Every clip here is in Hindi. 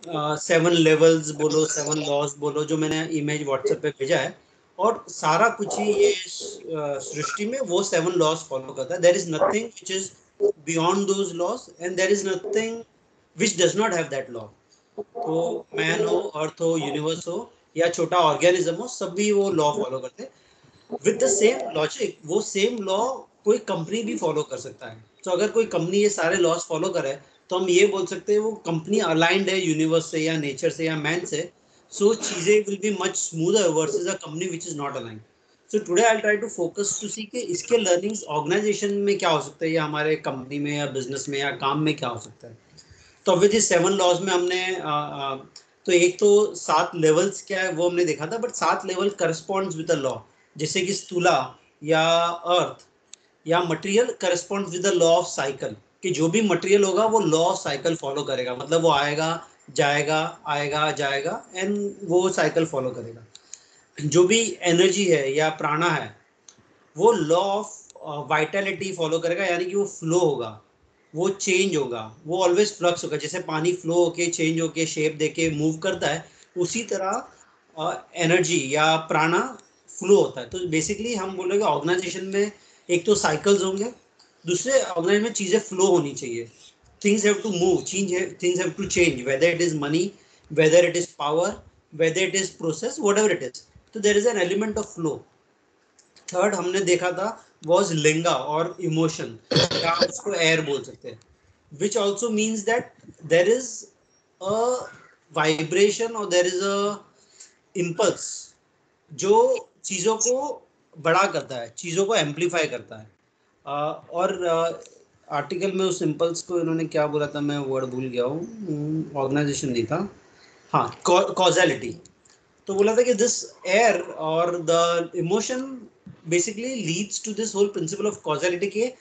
7 लेवल्स बोलो, 7 लॉज बोलो, जो मैंने इमेज व्हाट्सएप पे भेजा है, और सारा कुछ ही ये सृष्टि में वो 7 लॉज फॉलो करता है. There is nothing which is beyond those laws, and there is nothing which does not have that law. तो मैन हो, अर्थ हो, यूनिवर्स हो, या छोटा ऑर्गेनिज्म हो, सभी वो लॉ फॉलो करते हैं विद द सेम लॉजिक. वो सेम लॉ कोई कंपनी भी फॉलो कर सकता है. तो अगर कोई कंपनी ये सारे लॉज फॉलो करे, तो हम ये बोल सकते हैं वो कंपनी अलाइंड है यूनिवर्स से या नेचर से या मैन से. सो चीजें will be much smoother versus a company which is not aligned. So today I try to focus to see कि इसके लर्निंग्स ऑर्गेनाइजेशन में क्या हो सकता है, या हमारे कंपनी में या बिजनेस में या काम में क्या हो सकता है. तो अभी जिस 7 लॉज में हमने तो एक तो 7 लेवल्स क्या है वो हमने देखा था, but 7 level corresponds with the law. जैसे कि स्थूला या अर्थ या material corresponds with the law of cycle, कि जो भी मटेरियल होगा वो लॉ ऑफ साइकिल फॉलो करेगा. मतलब वो आएगा, जाएगा, आएगा, जाएगा, एंड वो साइकिल फॉलो करेगा. जो भी एनर्जी है या प्राणा है, वो लॉ ऑफ वाइटलिटी फॉलो करेगा, यानी कि वो फ्लो होगा, वो चेंज होगा, वो ऑलवेज फ्लक्स होगा. जैसे पानी फ्लो होके चेंज होके शेप देके मूव करता है, उसी तरह एनर्जी या प्राणा फ्लो होता है. तो बेसिकली हम बोलेंगे ऑर्गेनाइजेशन में एक तो साइकिल्स होंगे, दूसरे ऑर्गेनाइजेशन में चीजें फ्लो होनी चाहिए. Things have to move, change, things have to change, whether it is money, whether it is power, whether it is process, whatever it is इज. तो there is an element of flow. Third हमने देखा था वॉज लिंगा और इमोशन, या आप उसको एयर बोल सकते हैं, which also means that there is a vibration और देर इज अ इम्पल्स जो चीज़ों को बड़ा करता है, चीज़ों को एम्पलीफाई करता है. और आर्टिकल में उस इम्पल्स को इन्होंने क्या बोला था, मैं वर्ड भूल गया हूँ, ऑर्गेनाइजेशन नहीं था. हाँ, कॉजैलिटी. तो बोला था कि दिस एयर और the emotion basically leads to this whole principle of causality, के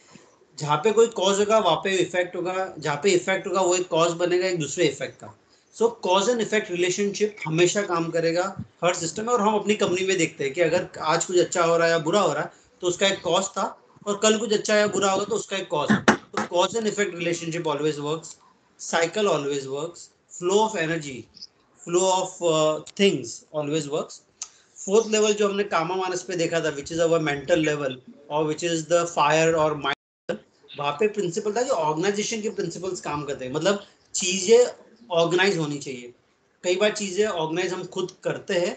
जहाँ पे कोई कॉज होगा वहाँ पे इफेक्ट होगा, जहाँ पे इफेक्ट होगा वो एक कॉज बनेगा एक दूसरे इफेक्ट का. Show cause and effect relationship हमेशा काम करेगा हर सिस्टम में. और हम अपनी कंपनी में देखते हैं कि अगर आज कुछ अच्छा हो रहा है या बुरा हो रहा है तो उसका एक कॉज था, और कल कुछ अच्छा या बुरा होगा तो उसका एक कॉज है. तो cause and effect relationship always works, cycle always works, flow of energy, flow of things always works. Fourth level जो हमने कामा मानस पे देखा था, which is our mental level, और विच इज द फायर और माइंड, वहां पे प्रिंसिपल था कि ऑर्गेनाइजेशन के प्रिंसिपल्स काम करते हैं. मतलब चीजें ऑर्गेनाइज होनी चाहिए. कई बार चीजें ऑर्गेनाइज हम खुद करते हैं,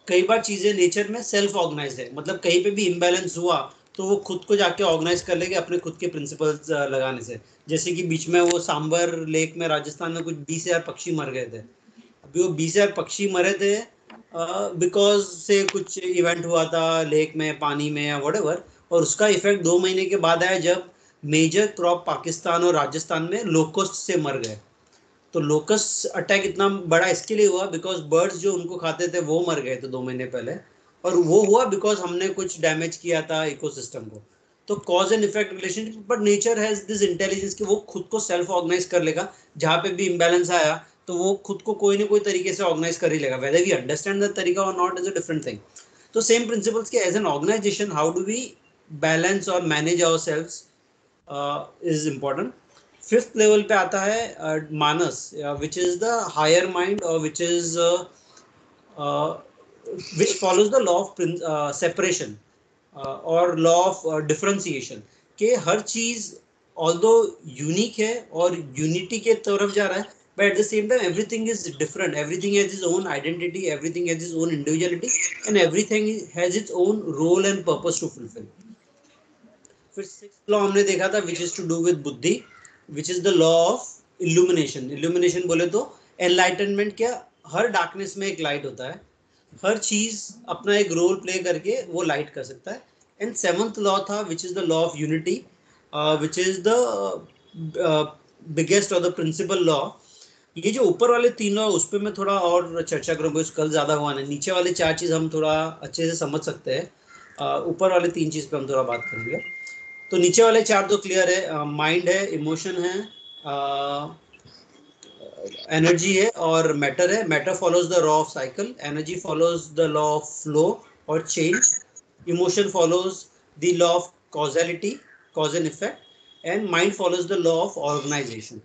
कई बार चीजें नेचर में सेल्फ ऑर्गेनाइज है. मतलब कहीं पे भी इम्बैलेंस हुआ तो वो खुद को जाके ऑर्गेनाइज कर लेंगे अपने खुद के प्रिंसिपल्स लगाने से. जैसे कि बीच में वो सांबर लेक में राजस्थान में कुछ 20,000 पक्षी मर गए थे. अभी वो 20,000 पक्षी मरे थे बिकॉज से कुछ इवेंट हुआ था लेक में, पानी में, या वटेवर. और उसका इफेक्ट 2 महीने के बाद आया जब मेजर क्रॉप पाकिस्तान और राजस्थान में लोकस्ट से मर गए. तो लोकस्ट अटैक इतना बड़ा इसके लिए हुआ बिकॉज बर्ड्स जो उनको खाते थे वो मर गए थे 2 महीने पहले. और वो हुआ बिकॉज हमने कुछ डैमेज किया था इकोसिस्टम को. तो cause and effect relationship, but nature has this intelligence कि वो खुद को सेल्फ ऑर्गेनाइज कर लेगा. जहाँ पे भी इम्बैलेंस आया तो वो खुद को कोई ना कोई तरीके से ऑर्गेनाइज कर ही लेगा. वेदर वी अंडरस्टैंड द तरीका और not is a different thing. तो सेम प्रिंसिपल्स के as an organisation how do we balance और manage ourselves is important. Fifth level पे आता है मानस, which is the higher mind, और which is which follows the law of separation और law of differentiation, के हर चीज ऑल्दो यूनिक है और यूनिटी के तरफ जा रहा है, but at the same time everything is different, everything has its own identity, everything has its own individuality, and everything has its own role and purpose to fulfill. फिर सिक्स्थ लॉ हमने देखा था which is to do with बुद्धि, which is the law of illumination. Illumination बोले तो एनलाइटनमेंट. क्या, हर डार्कनेस में एक लाइट होता है, हर चीज अपना एक रोल प्ले करके वो लाइट कर सकता है. एंड सेवंथ लॉ था which is the law of unity, which is the biggest और द प्रिंसिपल लॉ. ये जो ऊपर वाले 3 लॉ उस पर मैं थोड़ा और चर्चा करूंगा, कल ज्यादा हुआ नहीं. नीचे वाले 4 चीज हम थोड़ा अच्छे से समझ सकते हैं, ऊपर वाले 3 चीज पे हम थोड़ा बात करेंगे. तो नीचे वाले 4 तो क्लियर है, माइंड है, इमोशन है, एनर्जी है और मैटर है. Matter follows the law of cycle, energy follows the law of flow और change, emotion follows the law of causality, cause and effect, and mind follows the law of organisation.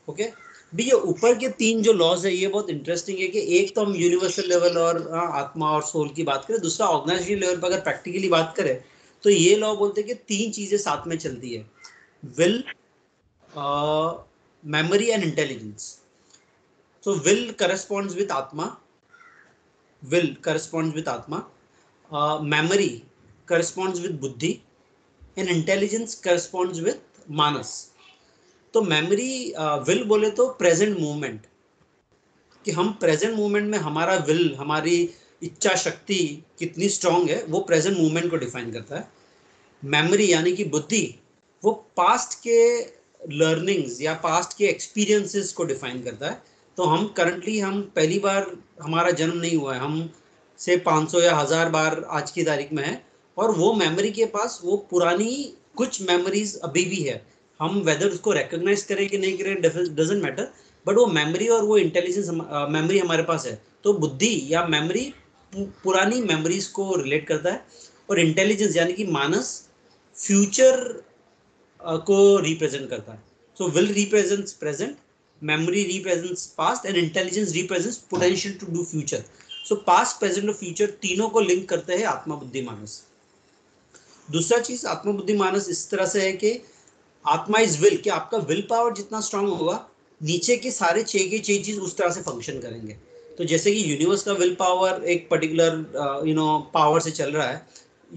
Okay, भी ये ऊपर के तीन जो लॉज है ये बहुत इंटरेस्टिंग है कि एक तो हम यूनिवर्सल लेवल और आत्मा और सोल की बात करें, दूसरा ऑर्गेनाइजेशन लेवल पर अगर प्रैक्टिकली बात करें तो ये लॉ बोलते हैं कि तीन चीजें साथ में चलती है, will, memory and intelligence. So will corresponds with Atma, will corresponds with Atma, memory corresponds with Buddhi, and intelligence corresponds with Manas. तो मेमोरी विल बोले तो प्रेजेंट मूवमेंट, कि हम प्रेजेंट मूवमेंट में हमारा विल, हमारी इच्छा शक्ति कितनी स्ट्रांग है, वो प्रेजेंट मूवमेंट को डिफाइन करता है. मेमोरी यानी कि बुद्धि, वो पास्ट के लर्निंग्स या पास्ट के एक्सपीरियंसेस को डिफाइन करता है. तो हम करंटली, हम पहली बार हमारा जन्म नहीं हुआ है, हम से 500 या 1000 बार आज की तारीख में है, और वो मेमोरी के पास वो पुरानी कुछ मेमोरीज अभी भी है. हम वेदर उसको रिकॉग्नाइज करें कि नहीं करें डजेंट मैटर, बट वो मेमोरी और वो इंटेलिजेंस मेमोरी हमारे पास है. तो बुद्धि या मेमोरी पुरानी मेमोरीज को रिलेट करता है, और इंटेलिजेंस यानी कि मानस फ्यूचर को रिप्रेजेंट करता है. So will represents present, memory represents past, and intelligence represents potential to do future. So past, present और future तीनों को लिंक करते हैं आत्मा बुद्धि मानस. दूसरा चीज आत्मा बुद्धि मानस इस तरह से है कि आत्मा इज विल, कि आपका विल पावर जितना स्ट्रांग होगा, नीचे के सारे छह के छह चीज उस तरह से फंक्शन करेंगे. तो जैसे कि यूनिवर्स का विल पावर एक पर्टिकुलर पावर से चल रहा है,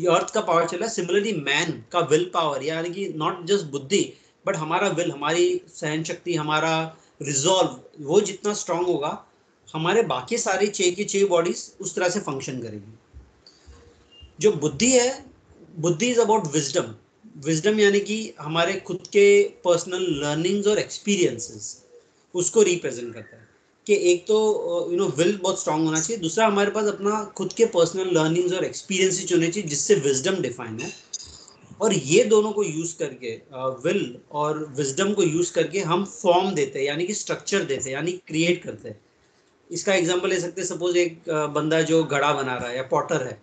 अर्थ का पावर चल रहा है, सिमिलरली मैन का विल पावर, यानी कि नॉट जस्ट बुद्धि बट हमारा विल, हमारी सहन शक्ति, हमारा रिजॉल्व, वो जितना स्ट्रांग होगा, हमारे बाकी सारे छह की छह बॉडीज उस तरह से फंक्शन करेगी. जो बुद्धि है, बुद्धि इज अबाउट विजडम. विजडम यानी कि हमारे खुद के पर्सनल लर्निंग्स और एक्सपीरियंसेस, उसको रिप्रेजेंट करता है. कि एक तो विल बहुत स्ट्रांग होना चाहिए, दूसरा हमारे पास अपना खुद के पर्सनल लर्निंग्स और एक्सपीरियंसेस होने चाहिए जिससे विजडम डिफाइन है. और ये दोनों को यूज करके, विल और विजडम को यूज करके हम फॉर्म देते हैं, यानी कि स्ट्रक्चर देते हैं, यानी क्रिएट करते हैं. इसका एग्जांपल ले सकते हैं, सपोज एक बंदा जो घड़ा बना रहा है या पॉटर है,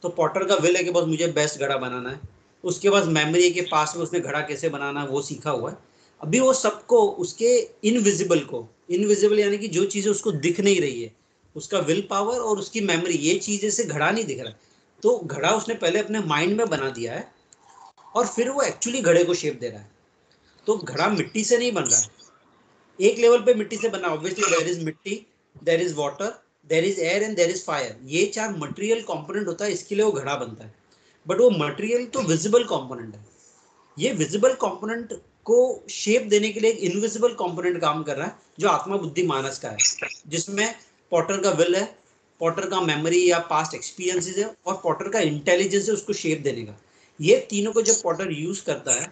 तो पॉटर का विल है कि बस मुझे बेस्ट घड़ा बनाना है. उसके पास मेमोरी है कि पास में उसने घड़ा कैसे बनाना है वो सीखा हुआ है. अभी वो सबको उसके इनविजिबल को, इनविजिबल यानी कि जो चीज़ें उसको दिख नहीं रही है, उसका विल पावर और उसकी मेमोरी, ये चीज़ें से घड़ा नहीं दिख रहा है, तो घड़ा उसने पहले अपने माइंड में बना दिया है, और फिर वो एक्चुअली घड़े को शेप दे रहा है. तो घड़ा मिट्टी से नहीं बन रहा है, एक लेवल पे मिट्टी से बना, obviously there is mitti, there is water, there is air and there is fire, ये चार मटेरियल कंपोनेंट होता है, इसके लिए वो घड़ा बनता है. बट वो मटेरियल तो विजिबल कंपोनेंट है, ये विजिबल कंपोनेंट को शेप देने के लिए एक इनविजिबल कंपोनेंट काम कर रहा है जो आत्मा बुद्धि मानस का है, जिसमें पॉटर का विल है, पॉटर का मेमोरी या पास्ट एक्सपीरियंसेस है, और पॉटर का इंटेलिजेंस है उसको शेप देने का. ये तीनों को जब पॉटर यूज करता है,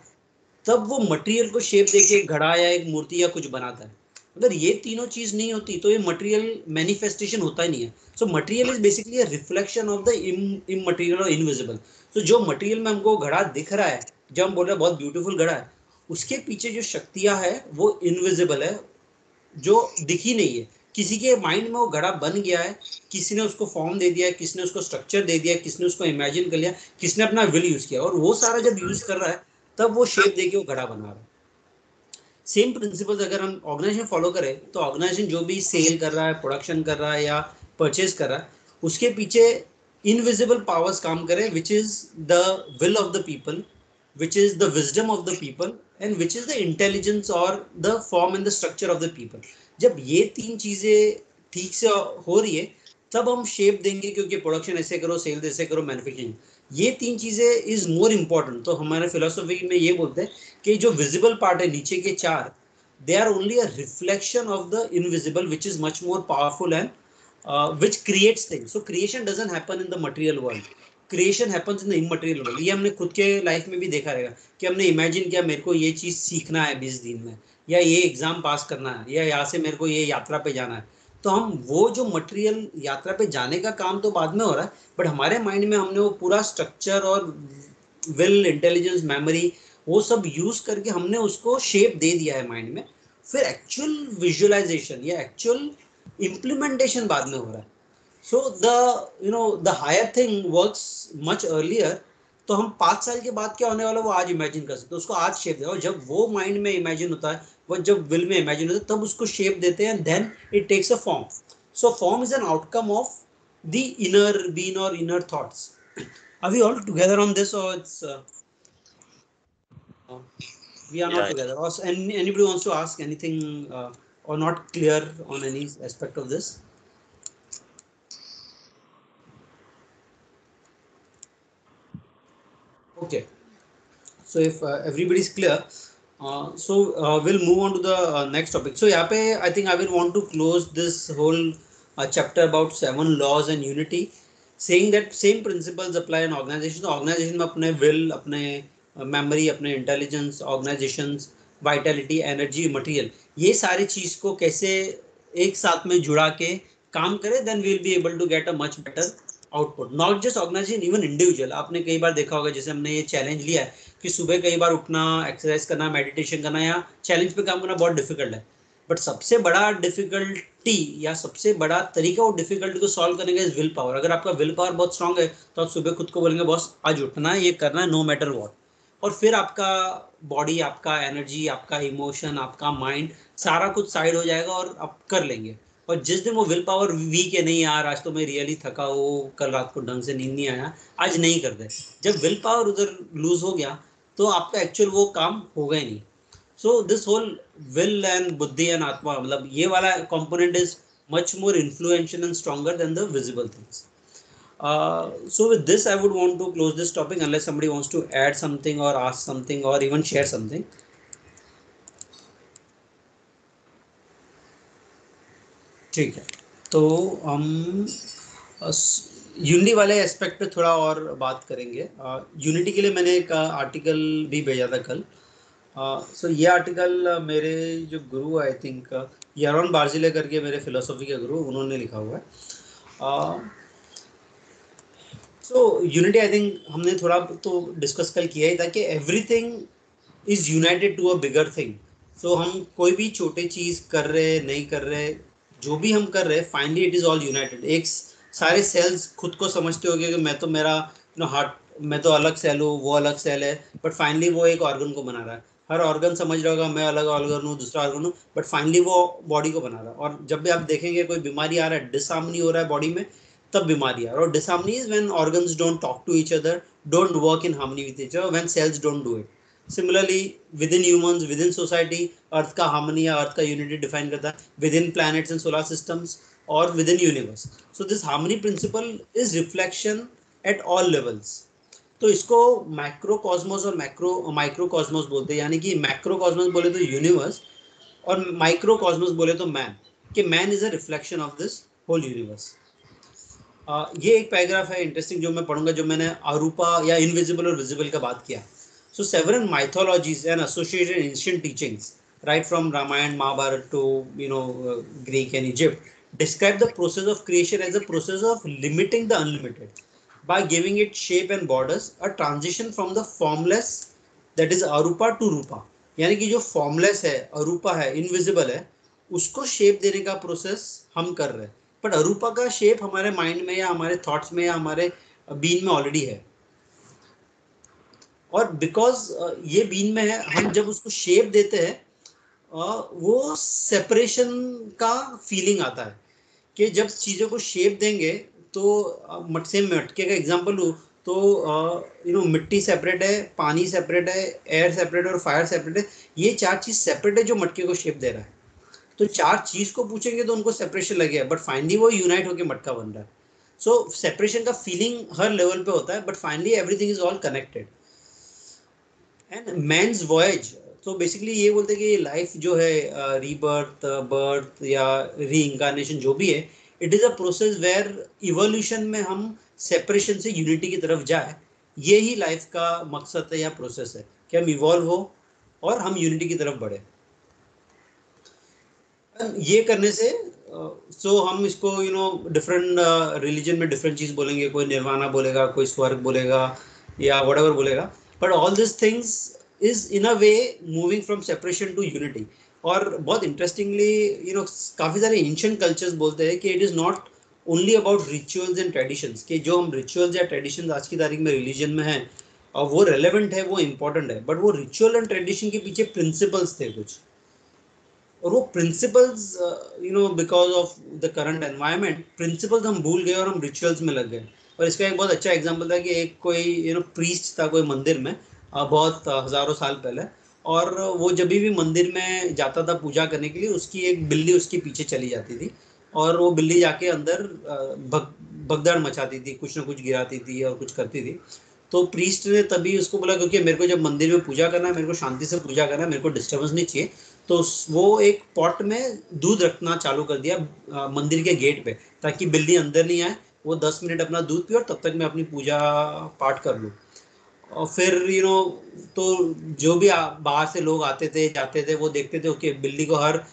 तब वो मटेरियल को शेप देके एक घड़ा या एक मूर्ति या कुछ बनाता है. अगर ये तीनों चीज नहीं होती तो ये मटेरियल मैनिफेस्टेशन होता ही नहीं है. So material is basically a reflection of the immaterial और इनविजिबल. तो जो मटेरियल में हमको घड़ा दिख रहा है, जब हम बोल रहे हैं बहुत ब्यूटीफुल घड़ा है, उसके पीछे जो शक्तियां है वो इनविजिबल है, जो दिखी नहीं है. किसी के माइंड में वो घड़ा बन गया है, किसी ने उसको फॉर्म दे दिया है, किसने उसको स्ट्रक्चर दे दिया, किसने उसको इमेजिन कर लिया, किसने अपना विल यूज किया, और वो सारा जब यूज कर रहा है तब वो शेप देके वो घड़ा बना रहा है. सेम प्रिंसिपल्स अगर हम ऑर्गेनाइजेशन फॉलो करें, तो ऑर्गेनाइजेशन जो भी सेल कर रहा है, प्रोडक्शन कर रहा है या परचेज कर रहा है, उसके पीछे इनविजिबल पावर्स काम करें, विच is the will of the people, which is the wisdom of the people, and which is the intelligence or the form and the structure of the people. जब ये तीन चीजें ठीक से हो रही है, तब हम शेप देंगे, क्योंकि प्रोडक्शन ऐसे करो, सेल ऐसे करो, मैन्युफैक्चरिंग, ये तीन चीजें इज मोर इम्पोर्टेंट. तो हमारे फिलोसफी में ये बोलते हैं कि जो विजिबल पार्ट है, नीचे के चार, they are only a reflection of the invisible, which is much more powerful and which creates things. So creation doesn't happen in the material world, creation happens in the immaterial world. ये हमने खुद के लाइफ में भी देखा रहेगा कि हमने इमेजिन किया मेरे को ये चीज़ सीखना है 20 दिन में, या ये एग्जाम पास करना है, या यहाँ से मेरे को ये यात्रा पे जाना है. तो हम वो जो मटेरियल यात्रा पे जाने का काम तो बाद में हो रहा है, बट हमारे माइंड में हमने वो पूरा स्ट्रक्चर और विल, इंटेलिजेंस, मेमोरी, वो सब यूज करके हमने उसको शेप दे दिया है माइंड में. फिर एक्चुअल विजुअलाइजेशन या एक्चुअल इम्प्लीमेंटेशन बाद में हो रहा है. So the higher thing works much earlier. तो हम 5 साल के बाद क्या होने वाला है वो आज इमेजिन कर सकते हैं, उसको आज शेप दे, और जब वो माइंड में इमेजिन होता है, वो जब विल में इमेजिन होता है तब उसको शेप देते हैं, then it takes a form. So form is an outcome of the inner being और inner thoughts. Are we all together on this, or it's we are not Yeah. together? Or anybody wants to ask anything or not clear on any aspect of this? Okay. So if everybody is clear, we'll move on to the next topic. So यहाँ पे I think I will want to close this whole chapter about 7 laws and unity, saying that same principles apply in organization. तो organization में अपने will, अपने memory, अपने intelligence, organizations, vitality, energy, material, ये सारी चीज को कैसे एक साथ में जुड़ा के काम करे, then we'll be able to get a much better output. Not just organisation, even individual. आपने कई बार देखा होगा, जैसे हमने ये चैलेंज लिया है कि सुबह कई बार उठना, एक्सरसाइज करना, मेडिटेशन करना या चैलेंज पे काम करना बहुत डिफिकल्ट है. बट सबसे बड़ा डिफिकल्टी या सबसे बड़ा तरीका वो डिफिकल्टी को सॉल्व करने का इज विल पावर. अगर आपका विल पावर बहुत स्ट्रांग है तो आप सुबह खुद को बोलेंगे बॉस आज उठना है, ये करना है, नो मैटर वॉट. और फिर आपका बॉडी, आपका एनर्जी, आपका इमोशन, आपका माइंड, सारा कुछ साइड हो जाएगा और आप कर लेंगे. और जिस दिन वो विल पावर वीक है, नहीं यार आज तो मैं रियली थका हो, कल रात को ढंग से नींद नहीं आया, आज नहीं करते, जब विल पावर उधर लूज हो गया तो आपका एक्चुअल वो काम होगा ही नहीं. So this whole will and buddhi and atma, मतलब ये वाला component is much more influential and stronger than the visible things. So with this I would want to close this topic unless somebody wants to add something or ask something or even share something. ठीक है, तो हम यूनिटी वाले एस्पेक्ट पे थोड़ा और बात करेंगे. यूनिटी के लिए मैंने एक आर्टिकल भी भेजा था कल. सो ये आर्टिकल मेरे जो गुरु, आई थिंक यारोन बार्जिले करके मेरे फिलोसॉफी के गुरु, उन्होंने लिखा हुआ है. सो यूनिटी आई थिंक हमने थोड़ा तो डिस्कस कल किया ही था कि everything is united to a bigger thing. So हम कोई भी छोटी चीज कर रहे, नहीं कर रहे, जो भी हम कर रहे, finally it is all United. एक सारे सेल्स खुद को समझते हो कि मैं तो मेरा हार्ट, मैं तो अलग सेल हूँ, वो अलग सेल है, बट फाइनली वो एक ऑर्गन को बना रहा है. हर ऑर्गन समझ रहा होगा मैं अलग ऑर्गन हूँ, दूसरा ऑर्गन हूँ, बट फाइनली वो बॉडी को बना रहा है. और जब भी आप देखेंगे कोई बीमारी आ रहा है, डिसहार्मनी हो रहा है बॉडी में, तब बीमारी आ रहा है. और disharmony is when organs don't talk to each other, don't work in harmony with each other, when cells don't do it. Similarly within humans, within society, earth का हार्मनी या अर्थ का यूनिटी डिफाइन करता है, within planets and solar systems और within universe. So this harmony principle is reflection at all levels. तो इसको मैक्रोकॉस्मोस और माइक्रोकॉस्मोस बोलते हैं. यानी कि मैक्रोकॉस्मोस बोले तो यूनिवर्स और माइक्रोकॉस्मोस बोले तो मैन, कि man is a reflection of this whole universe. ये एक पैराग्राफ है इंटरेस्टिंग जो मैं पढ़ूंगा, जो मैंने अरूपा या इनविजिबल और विजिबल का बात किया. So several mythologies and associated ancient teachings, right from Ramayana, Mahabharata to Greek and Egypt, describe the process of creation as a process of limiting the unlimited by giving it shape and borders, a transition from the formless, that is arupa, to rupa. यानी कि जो फॉर्मलेस है, अरूपा है, इनविजिबल है, उसको शेप देने का प्रोसेस हम कर रहे हैं. बट अरूपा का शेप हमारे माइंड में या हमारे थॉट्स में या हमारे बीन में ऑलरेडी है. और बिकॉज ये बीन में है, हम जब उसको शेप देते हैं वो सेपरेशन का फीलिंग आता है. कि जब चीज़ों को शेप देंगे तो से मटके का एग्जांपल लूँ तो मिट्टी सेपरेट है, पानी सेपरेट है, एयर सेपरेट है और फायर सेपरेट है. ये चार चीज़ सेपरेट है जो मटके को शेप दे रहा है. तो चार चीज को पूछेंगे तो उनको सेपरेशन लगेगा, बट फाइनली वो यूनाइट होकर मटका बन रहा है. सो सेपरेशन का फीलिंग हर लेवल पे होता है, but finally everything is all connected. And man's voyage, तो बेसिकली ये बोलते हैं कि लाइफ जो है, रीबर्थ, बर्थ या री इंकारनेशन जो भी है, it is a process where evolution में हम सेपरेशन से यूनिटी की तरफ जाए. ये ही लाइफ का मकसद है या प्रोसेस है कि हम इवॉल्व हो और हम यूनिटी की तरफ बढ़े. ये करने से सो हम इसको डिफरेंट रिलीजन में डिफरेंट चीज बोलेंगे. कोई निर्वाणा बोलेगा, कोई स्वर्ग बोलेगा या व्हाटएवर बोलेगा, but all this things is in a way moving from separation to unity. और बहुत इंटरेस्टिंगली काफी सारे एंशिएंट कल्चर्स बोलते हैं कि it is not only about rituals and traditions, कि जो हम रिचुअल्स या ट्रेडिशंस आज की तारीख में रिलीजन में हैं और वो रेलेवेंट है, वो इंपॉर्टेंट है, बट वो रिचुअल एंड ट्रेडिशन के पीछे प्रिंसिपल्स थे कुछ. और वो principles because of the current environment principles हम भूल गए और हम रिचुअल्स में लग गए। और इसका एक बहुत अच्छा एग्जांपल था कि एक कोई प्रीस्ट था कोई मंदिर में, बहुत हजारों साल पहले। और वो जब भी मंदिर में जाता था पूजा करने के लिए, उसकी एक बिल्ली उसके पीछे चली जाती थी, और वो बिल्ली जाके अंदर भगदड़ मचाती थी, कुछ ना कुछ गिराती थी और कुछ करती थी। तो प्रीस्ट ने तभी उसको बोला, क्योंकि मेरे को जब मंदिर में पूजा करना है, मेरे को शांति से पूजा करना है, मेरे को डिस्टर्बेंस नहीं चाहिए। तो वो एक पॉट में दूध रखना चालू कर दिया मंदिर के गेट पे, ताकि बिल्ली अंदर नहीं आए। वो 10 मिनट अपना दूध पिए और तब तक मैं अपनी पूजा पाठ कर लूँ। और फिर तो जो भी बाहर से लोग आते थे जाते थे, वो देखते थे कि बिल्ली को हर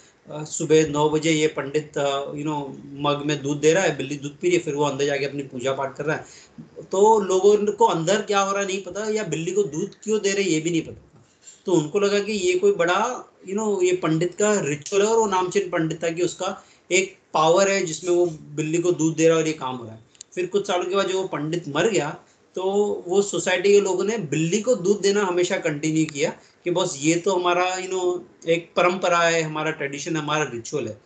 सुबह 9 बजे ये पंडित मग में दूध दे रहा है, बिल्ली दूध पी रही है, फिर वो अंदर जाके अपनी पूजा पाठ कर रहा है। तो लोगों को अंदर क्या हो रहा है नहीं पता, या बिल्ली को दूध क्यों दे रहे ये भी नहीं पता। तो उनको लगा कि ये कोई बड़ा ये पंडित का रिचुअल है, और वो नामचीन पंडित था कि उसका एक पावर है जिसमें वो बिल्ली को दूध दे रहा है और ये काम हो रहा है। फिर कुछ सालों के बाद जब वो पंडित मर गया, तो वो सोसाइटी के लोगों ने बिल्ली को दूध देना हमेशा कंटिन्यू किया, कि बस ये तो हमारा एक परंपरा है, हमारा ट्रेडिशन, हमारा रिचुअल है।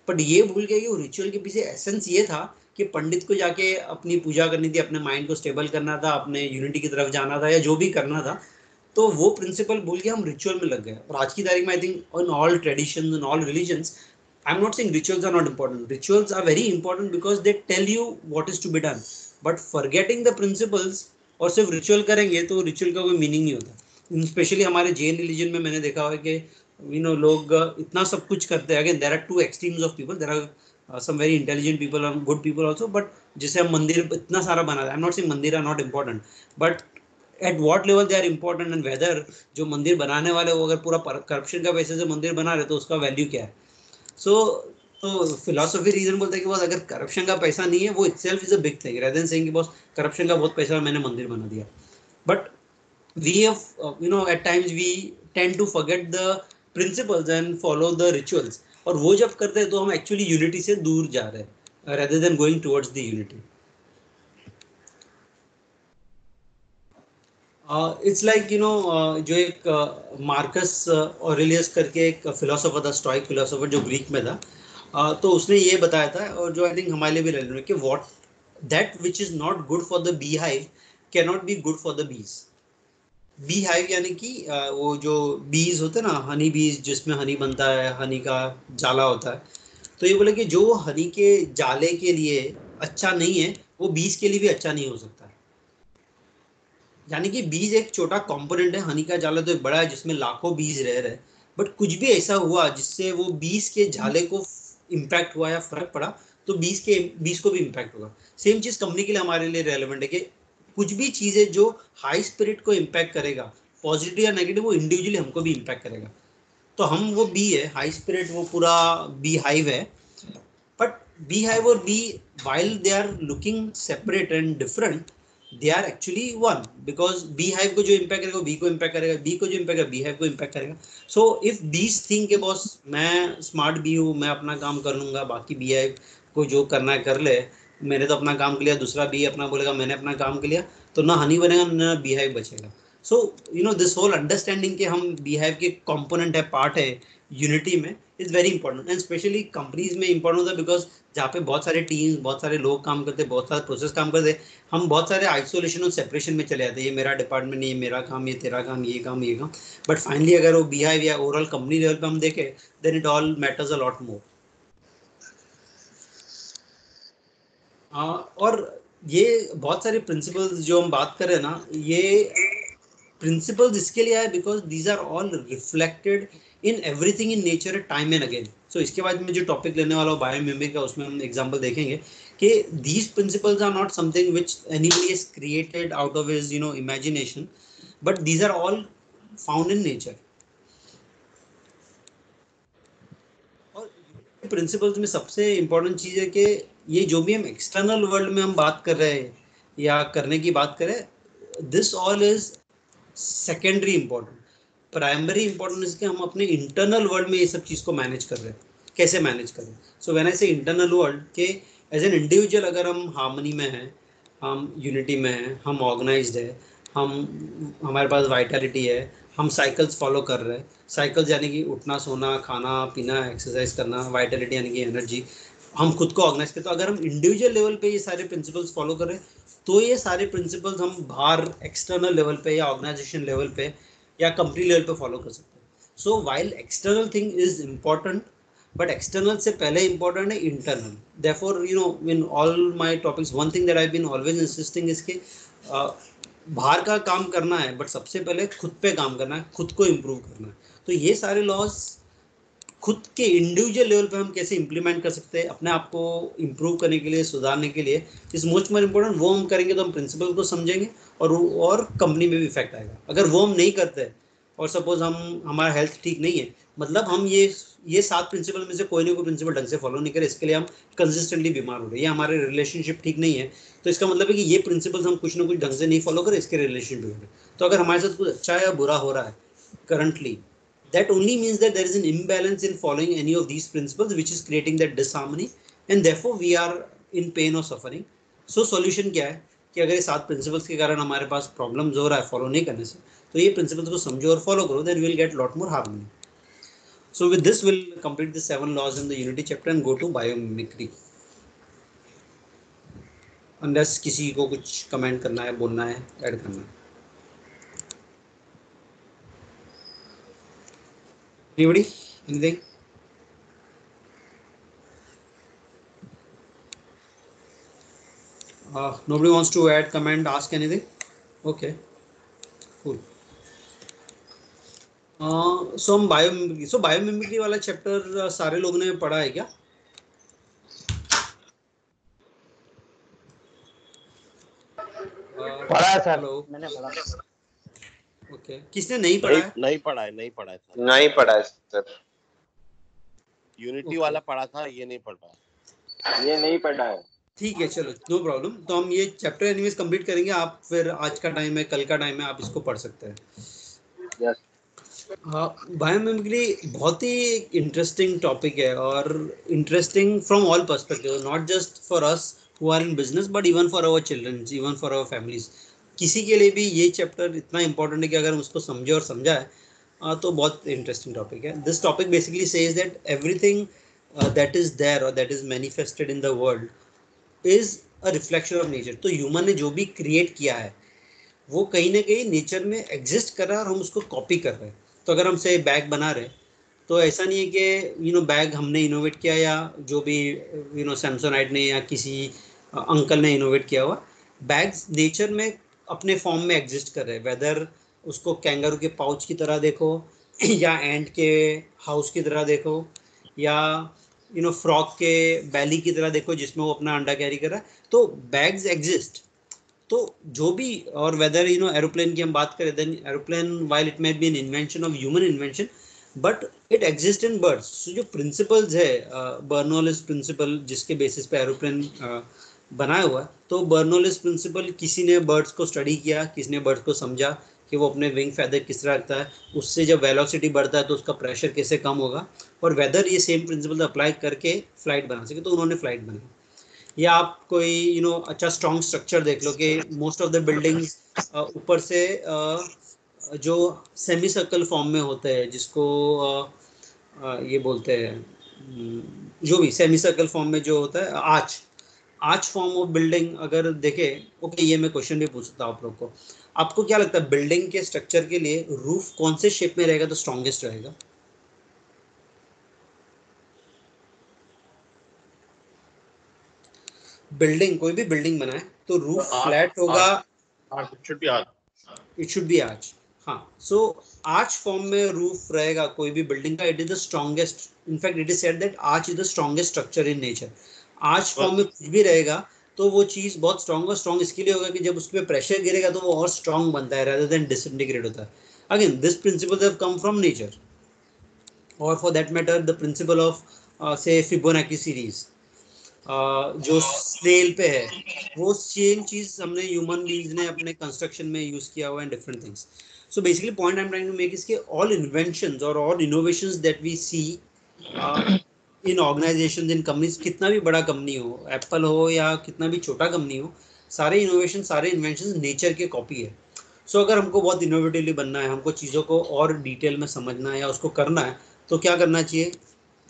बट ये भूल गए कि वो रिचुअल के पीछे एसेंस ये था कि पंडित को जाके अपनी पूजा करनी थी, अपने माइंड को स्टेबल करना था, अपने यूनिटी की तरफ जाना था, या जो भी करना था। तो वो प्रिंसिपल भूल के हम रिचुअल में लग गए। और आज की तारीख में I think on all traditions in all religions, I am not saying rituals are not important. Rituals are very important because they tell you what is to be done. But forgetting the principles और सिर्फ रिचुअल करेंगे तो रिचुअल का कोई मीनिंग नहीं होता। स्पेशली हमारे जैन रिलीजन में मैंने देखा है कि लोग इतना सब कुछ करते हैं। Again there are two extremes of people, there are some very intelligent people और गुड पीपल आल्सो। बट जैसे हम मंदिर इतना सारा बना रहे हैं, I am not saying mandir are not important, but at what level they are important, and whether जो मंदिर बनाने वाले वो अगर पूरा करप्शन का पैसे से मंदिर बना रहे तो उसका वैल्यू क्या है। सो तो फिलोसफी रीजन बोलते हैं कि बस अगर करप्शन का पैसा नहीं है, वो itself is a big thing, rather than saying कि बस करप्शन का बहुत पैसा है मैंने मंदिर बना दिया। But we have at times we tend to forget the principles and follow the rituals, और वो जब करते हैं तो हम एक्चुअली यूनिटी से दूर जा रहे हैं rather than going towards the unity. It's like जो एक मार्कस ऑरेलियस करके एक फिलोसोफर था, स्टोइक फिलोसोफर जो ग्रीक में था। तो उसने ये बताया था, और जो आई थिंक हमारे लिए भी रेलेवेंट है, कि what that which is not good for the bee hive can not be good for the bees. Bee hive यानी कि वो जो बीज होते हैं ना, हनी बीज जिसमें हनी बनता है, हनी का जाला होता है। तो ये बोले कि जो हनी के जाले के लिए अच्छा नहीं है, वो बीज के लिए भी अच्छा नहीं हो सकता। यानी कि बीज एक छोटा कंपोनेंट है, हनी का जाला तो एक बड़ा है जिसमें लाखों बीज रह रहे हैं। बट कुछ भी ऐसा हुआ जिससे वो बीज के झाले को इम्पैक्ट हुआ या फर्क पड़ा, तो बीज को भी इम्पैक्ट होगा। सेम चीज कंपनी के लिए हमारे लिए रेलेवेंट है कि कुछ भी चीज है जो हाई स्पिरिट को इम्पैक्ट करेगा, पॉजिटिव या नेगेटिव, वो इंडिविजुअली हमको भी इम्पैक्ट करेगा। तो हम वो बी है, हाई स्पिरिट वो पूरा बी हाइव है। बट beehive और bee, while they are looking separate and different, they are actually one, because beehive को जो impact करेगा bee को impact करेगा, bee को जो impact करेगा beehive को impact करेगा। so if bees think के बॉस मैं smart bee हूँ, मैं अपना काम कर लूंगा, बाकी beehive को जो करना है कर ले, मैंने तो अपना काम कर लिया, दूसरा बी अपना बोलेगा मैंने अपना काम कर लिया, तो ना हनी बनेगा ना beehive बचेगा। सो दिस होल अंडरस्टैंडिंग कि हम beehive के कंपोनेंट है, पार्ट है यूनिटी में, is very important. And specially companies में इंपॉर्टेंट होता है, बिकॉज जहाँ पे बहुत सारे टीम्स, बहुत सारे लोग काम करते हैं, बहुत सारे प्रोसेस काम करते हैं, हम बहुत सारे आइसोलेशन और सेपरेशन में चले जाते हैं। ये मेरा डिपार्टमेंट, ये मेरा काम, ये तेरा काम, ये काम, ये काम। बट फाइनली अगर वो बिहेव या ओवरऑल कंपनी लेवल पे हम देखें, then it all matters a lot more. और ये बहुत सारे प्रिंसिपल्स जो हम बात कर रहे हैं ना, ये प्रिंसिपल्स इसके लिए आए because these are all reflected in everything in nature time and again. So इसके बाद में जो टॉपिक लेने वाला हूँ बायोमिमिक का, उसमें हम एग्जांपल देखेंगे कि these principles are not something which anybody has created out of his imagination, but these are all found in nature. और प्रिंसिपल्स में सबसे इंपॉर्टेंट चीज़ है कि ये जो भी हम एक्सटर्नल वर्ल्ड में हम बात कर रहे हैं या करने की बात करें, this all is secondary important. Primary important इसके हम अपने इंटरनल वर्ल्ड में ये सब चीज़ को मैनेज कर रहे हैं, कैसे मैनेज करें। सो व्हेन आई से इंटरनल वर्ल्ड के एज एन इंडिविजुअल, अगर हम हार्मनी में हैं, हम यूनिटी में हैं, हम ऑर्गेनाइज्ड है, हम हमारे पास वाइटलिटी है, हम साइकिल्स फॉलो कर रहे हैं, साइकिल्स यानी कि उठना सोना खाना पीना एक्सरसाइज करना, वाइटलिटी यानी कि एनर्जी, हम खुद को ऑर्गेनाइज करते हैं। अगर हम इंडिविजुअल लेवल पे ये सारे प्रिंसिपल्स फॉलो करें तो ये सारे प्रिंसिपल्स हम बाहर एक्सटर्नल लेवल पे या ऑर्गेनाइजेशन लेवल पे या कंपनी लेवल पे फॉलो कर सकते हैं। So while external thing is important, but external से पहले इंपॉर्टेंट है internal. Therefore you know in all my topics one thing that I been always insisting is कि बाहर का काम करना है बट सबसे पहले खुद पे काम करना है, खुद को इम्प्रूव करना है। तो ये सारे लॉज खुद के इंडिविजुअल लेवल पे हम कैसे इंप्लीमेंट कर सकते हैं अपने आप को इम्प्रूव करने के लिए, सुधारने के लिए, इज मोस्ट मोर इम्पोर्टेंट। वो हम करेंगे तो हम प्रिंसिपल को समझेंगे और कंपनी में भी इफेक्ट आएगा। अगर वो हम नहीं करते और सपोज हम हमारा हेल्थ ठीक नहीं है, मतलब हम ये 7 प्रिंसिपल में से कोई ना कोई प्रिंसिपल ढंग से फॉलो नहीं करे, इसके लिए हम कंसिस्टेंटली बीमार हो रहे हैं, या हमारे रिलेशनशिप ठीक नहीं है, तो इसका मतलब है कि ये प्रिंसिपल्स हम कुछ ना कुछ ढंग से नहीं फॉलो करें, इसके रिलेशनशिप बिगड़ रहे। तो अगर हमारे साथ कुछ अच्छा या बुरा हो रहा है currently, that only means that there is an imbalance in following any of these principles, which is creating that disharmony, and therefore we are in pain or suffering. So solution क्या है कि अगर ये 7 principles के कारण हमारे पास problems हो रहा है follow नहीं करने से, तो ये principles को समझो और follow करो, then we will get lot more harmony. So with this we'll complete the 7 laws in the unity chapter and go to biomimicry. Unless किसी को कुछ comment करना है, बोलना है, add करना है. Anybody? Anything? Nobody wants to add, comment, ask anything? Okay, cool. सो हम बायोमिमिक्री वाला चैप्टर सारे लोगों ने पढ़ा है क्या? पढ़ा है सर, हेलो, मैंने पढ़ा। ओके, किसने नहीं पढ़ा है? नहीं पढ़ा है सर। नहीं पढ़ा है सर। यूनिटी वाला पढ़ा था, ये नहीं पढ़ा। ये नहीं पढ़ा है। ठीक है, चलो नो प्रॉब्लम। तो हम ये चैप्टर एनीवेज कंप्लीट करेंगे। आप फिर आज का टाइम है, कल का टाइम है, आप इसको पढ़ सकते हैं। यस। हाँ, बायोमिमिक्री बहुत ही इंटरेस्टिंग टॉपिक है और interesting from all perspective, not just for us who are in business but even for our children, even for our families. किसी के लिए भी ये चैप्टर इतना इंपॉर्टेंट है कि अगर हम उसको समझे और समझाए तो बहुत इंटरेस्टिंग टॉपिक है। This topic basically says that everything that is there और that is manifested in the world is a reflection of nature. तो ह्यूमन ने जो भी क्रिएट किया है वो कहीं ना कहीं नेचर में एग्जिस्ट कर रहा है और हम उसको कॉपी कर रहे हैं। तो अगर हम से बैग बना रहे तो ऐसा नहीं है कि बैग हमने इनोवेट किया या जो भी सैमसोनाइट ने या किसी अंकल ने इनोवेट किया हुआ। बैग्स नेचर में अपने फॉर्म में एग्जिस्ट कर रहे हैं, वेदर उसको कैंगरू के पाउच की तरह देखो या एंट के हाउस की तरह देखो या फ्रॉग के बैली की तरह देखो जिसमें वो अपना अंडा कैरी कर रहा है। तो बैग्स एग्जिस्ट। तो जो भी, और वेदर एरोप्लेन की हम बात करें, then aeroplane while it may be an invention of human invention but it exist in birds. So जो प्रिंसिपल्स है, बर्नौलिस प्रिंसिपल जिसके बेसिस पे एरोप्लेन बनाया हुआ है, तो बर्नौलिस प्रिंसिपल किसी ने बर्ड्स को स्टडी किया, किसी ने बर्ड्स को समझा कि वो अपने विंग फैदर किस तरह रखता है, उससे जब वेलोसिटी बढ़ता है तो उसका प्रेशर कैसे कम होगा, और वेदर ये सेम प्रिंसिपल अप्लाई करके फ्लाइट बना सके, तो उन्होंने फ्लाइट बनाई। या आप कोई अच्छा स्ट्रॉन्ग स्ट्रक्चर देख लो कि मोस्ट ऑफ द बिल्डिंग्स ऊपर से जो सेमी सर्कल फॉर्म में होते हैं, जिसको ये बोलते हैं, जो भी सेमी सर्कल फॉर्म में जो होता है, आर्च फॉर्म ऑफ बिल्डिंग अगर देखे। ओके, ये मैं क्वेश्चन भी पूछ सकता हूँ आप लोग को। आपको क्या लगता है बिल्डिंग के स्ट्रक्चर के लिए रूफ कौन से शेप में रहेगा तो स्ट्रॉन्गेस्ट रहेगा? बिल्डिंग, कोई भी बिल्डिंग बनाए तो रूफ फ्लैट होगा, इट शुड बी आर्च। हाँ, सो आर्च फॉर्म में रूफ रहेगा कोई भी बिल्डिंग का, it is the strongest. In fact it is said that arch is the strongest structure in nature. Arch form में कुछ भी रहेगा तो वो चीज बहुत स्ट्रॉन्ग, और स्ट्रॉन्ग इसके लिए होगा कि जब उस पर प्रेशर गिरेगा तो वो और स्ट्रॉन्ग बनता है रादर देन डिसइंटीग्रेट होता है। Again this principles have come from nature, और for that matter the principle of say Fibonacci series जो स्नेल पे है, वो सेम चीज हमने ह्यूमन बीइंग्स ने अपने कंस्ट्रक्शन में यूज किया हुआ है, different things. So basically point I am trying to make is के ऑल इन्वेंशंस और all innovations that we see in organisations, in companies, कितना भी बड़ा कंपनी हो, एप्पल हो या कितना भी छोटा कंपनी हो, सारे इनोवेशन, सारे इन्वेंशंस नेचर के कॉपी है। सो अगर हमको बहुत इनोवेटिवली बनना है, हमको चीज़ों को और डिटेल में समझना है या उसको करना है, तो क्या करना चाहिए?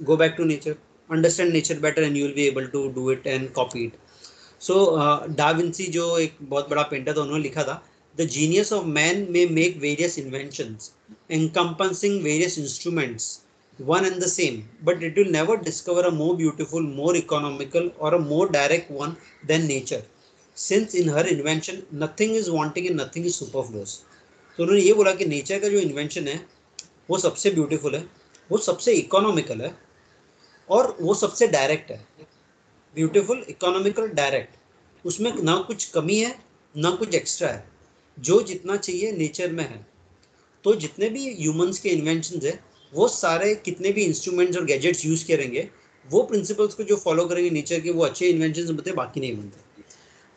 Go back to nature, understand nature better and you will be able to do it and copy it. So da Vinci जो एक बहुत बड़ा पेंटर था, उन्होंने लिखा था, the genius of man may make various inventions encompassing various instruments one and the same, but it will never discover a more beautiful, more economical or a more direct one than nature, since in her invention nothing is wanting and nothing is superfluous. तो उन्होंने ये बोला कि नेचर का जो इन्वेंशन है वो सबसे ब्यूटीफुल है, वो सबसे इकोनॉमिकल है और वो सबसे डायरेक्ट है. Beautiful, economical, direct. उसमें ना कुछ कमी है ना कुछ एक्स्ट्रा है, जो जितना चाहिए नेचर में है. तो जितने भी ह्यूमंस के इन्वेंशंस है, वो सारे कितने भी इंस्ट्रूमेंट्स और गैजेट्स यूज करेंगे, वो प्रिंसिपल्स को जो फॉलो करेंगे नेचर के, वो अच्छे इन्वेंशंस बनते, बाकी नहीं बनते.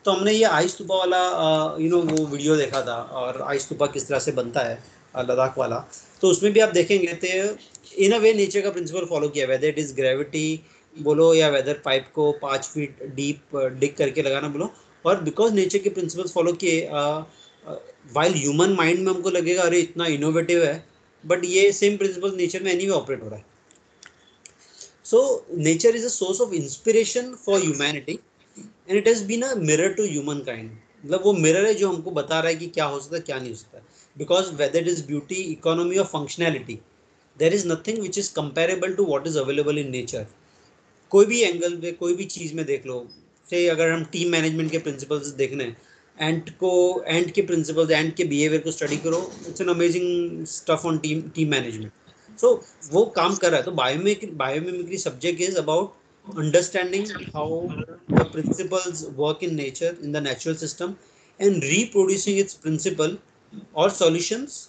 तो हमने ये आई स्तूपा वाला वो वीडियो देखा था, और आई स्तूपा किस तरह से बनता है, लद्दाख वाला. तो उसमें भी आप देखेंगे तो इन अ वे नेचर का प्रिंसिपल फॉलो किया, वेदर इट इज ग्रेविटी बोलो या वेदर पाइप को 5 फीट डीप डिग करके लगाना बोलो. और बिकॉज नेचर के प्रिंसिपल्स फॉलो किए, वाइल ह्यूमन माइंड में हमको लगेगा अरे इतना इनोवेटिव है, बट ये सेम प्रिंसिपल नेचर में एनीवे ऑपरेट हो रहा है. So nature is a source of inspiration for humanity and it has been a mirror to humankind. मतलब वो मिरर है जो हमको बता रहा है कि क्या हो सकता है क्या नहीं हो सकता. Because whether it is beauty, economy और functionality, there is nothing which is comparable to what is available in nature. कोई भी एंगल में, कोई भी चीज़ में देख लो. से अगर हम टीम मैनेजमेंट के प्रिंसिपल्स देखने हैं, एंट के प्रिंसिपल्स, एंट के बिहेवियर को स्टडी करो, it's an amazing stuff on team management. So वो काम कर रहा है. तो biomimicry subject is about understanding how the principles work in nature, in the natural system, and reproducing its principle और solutions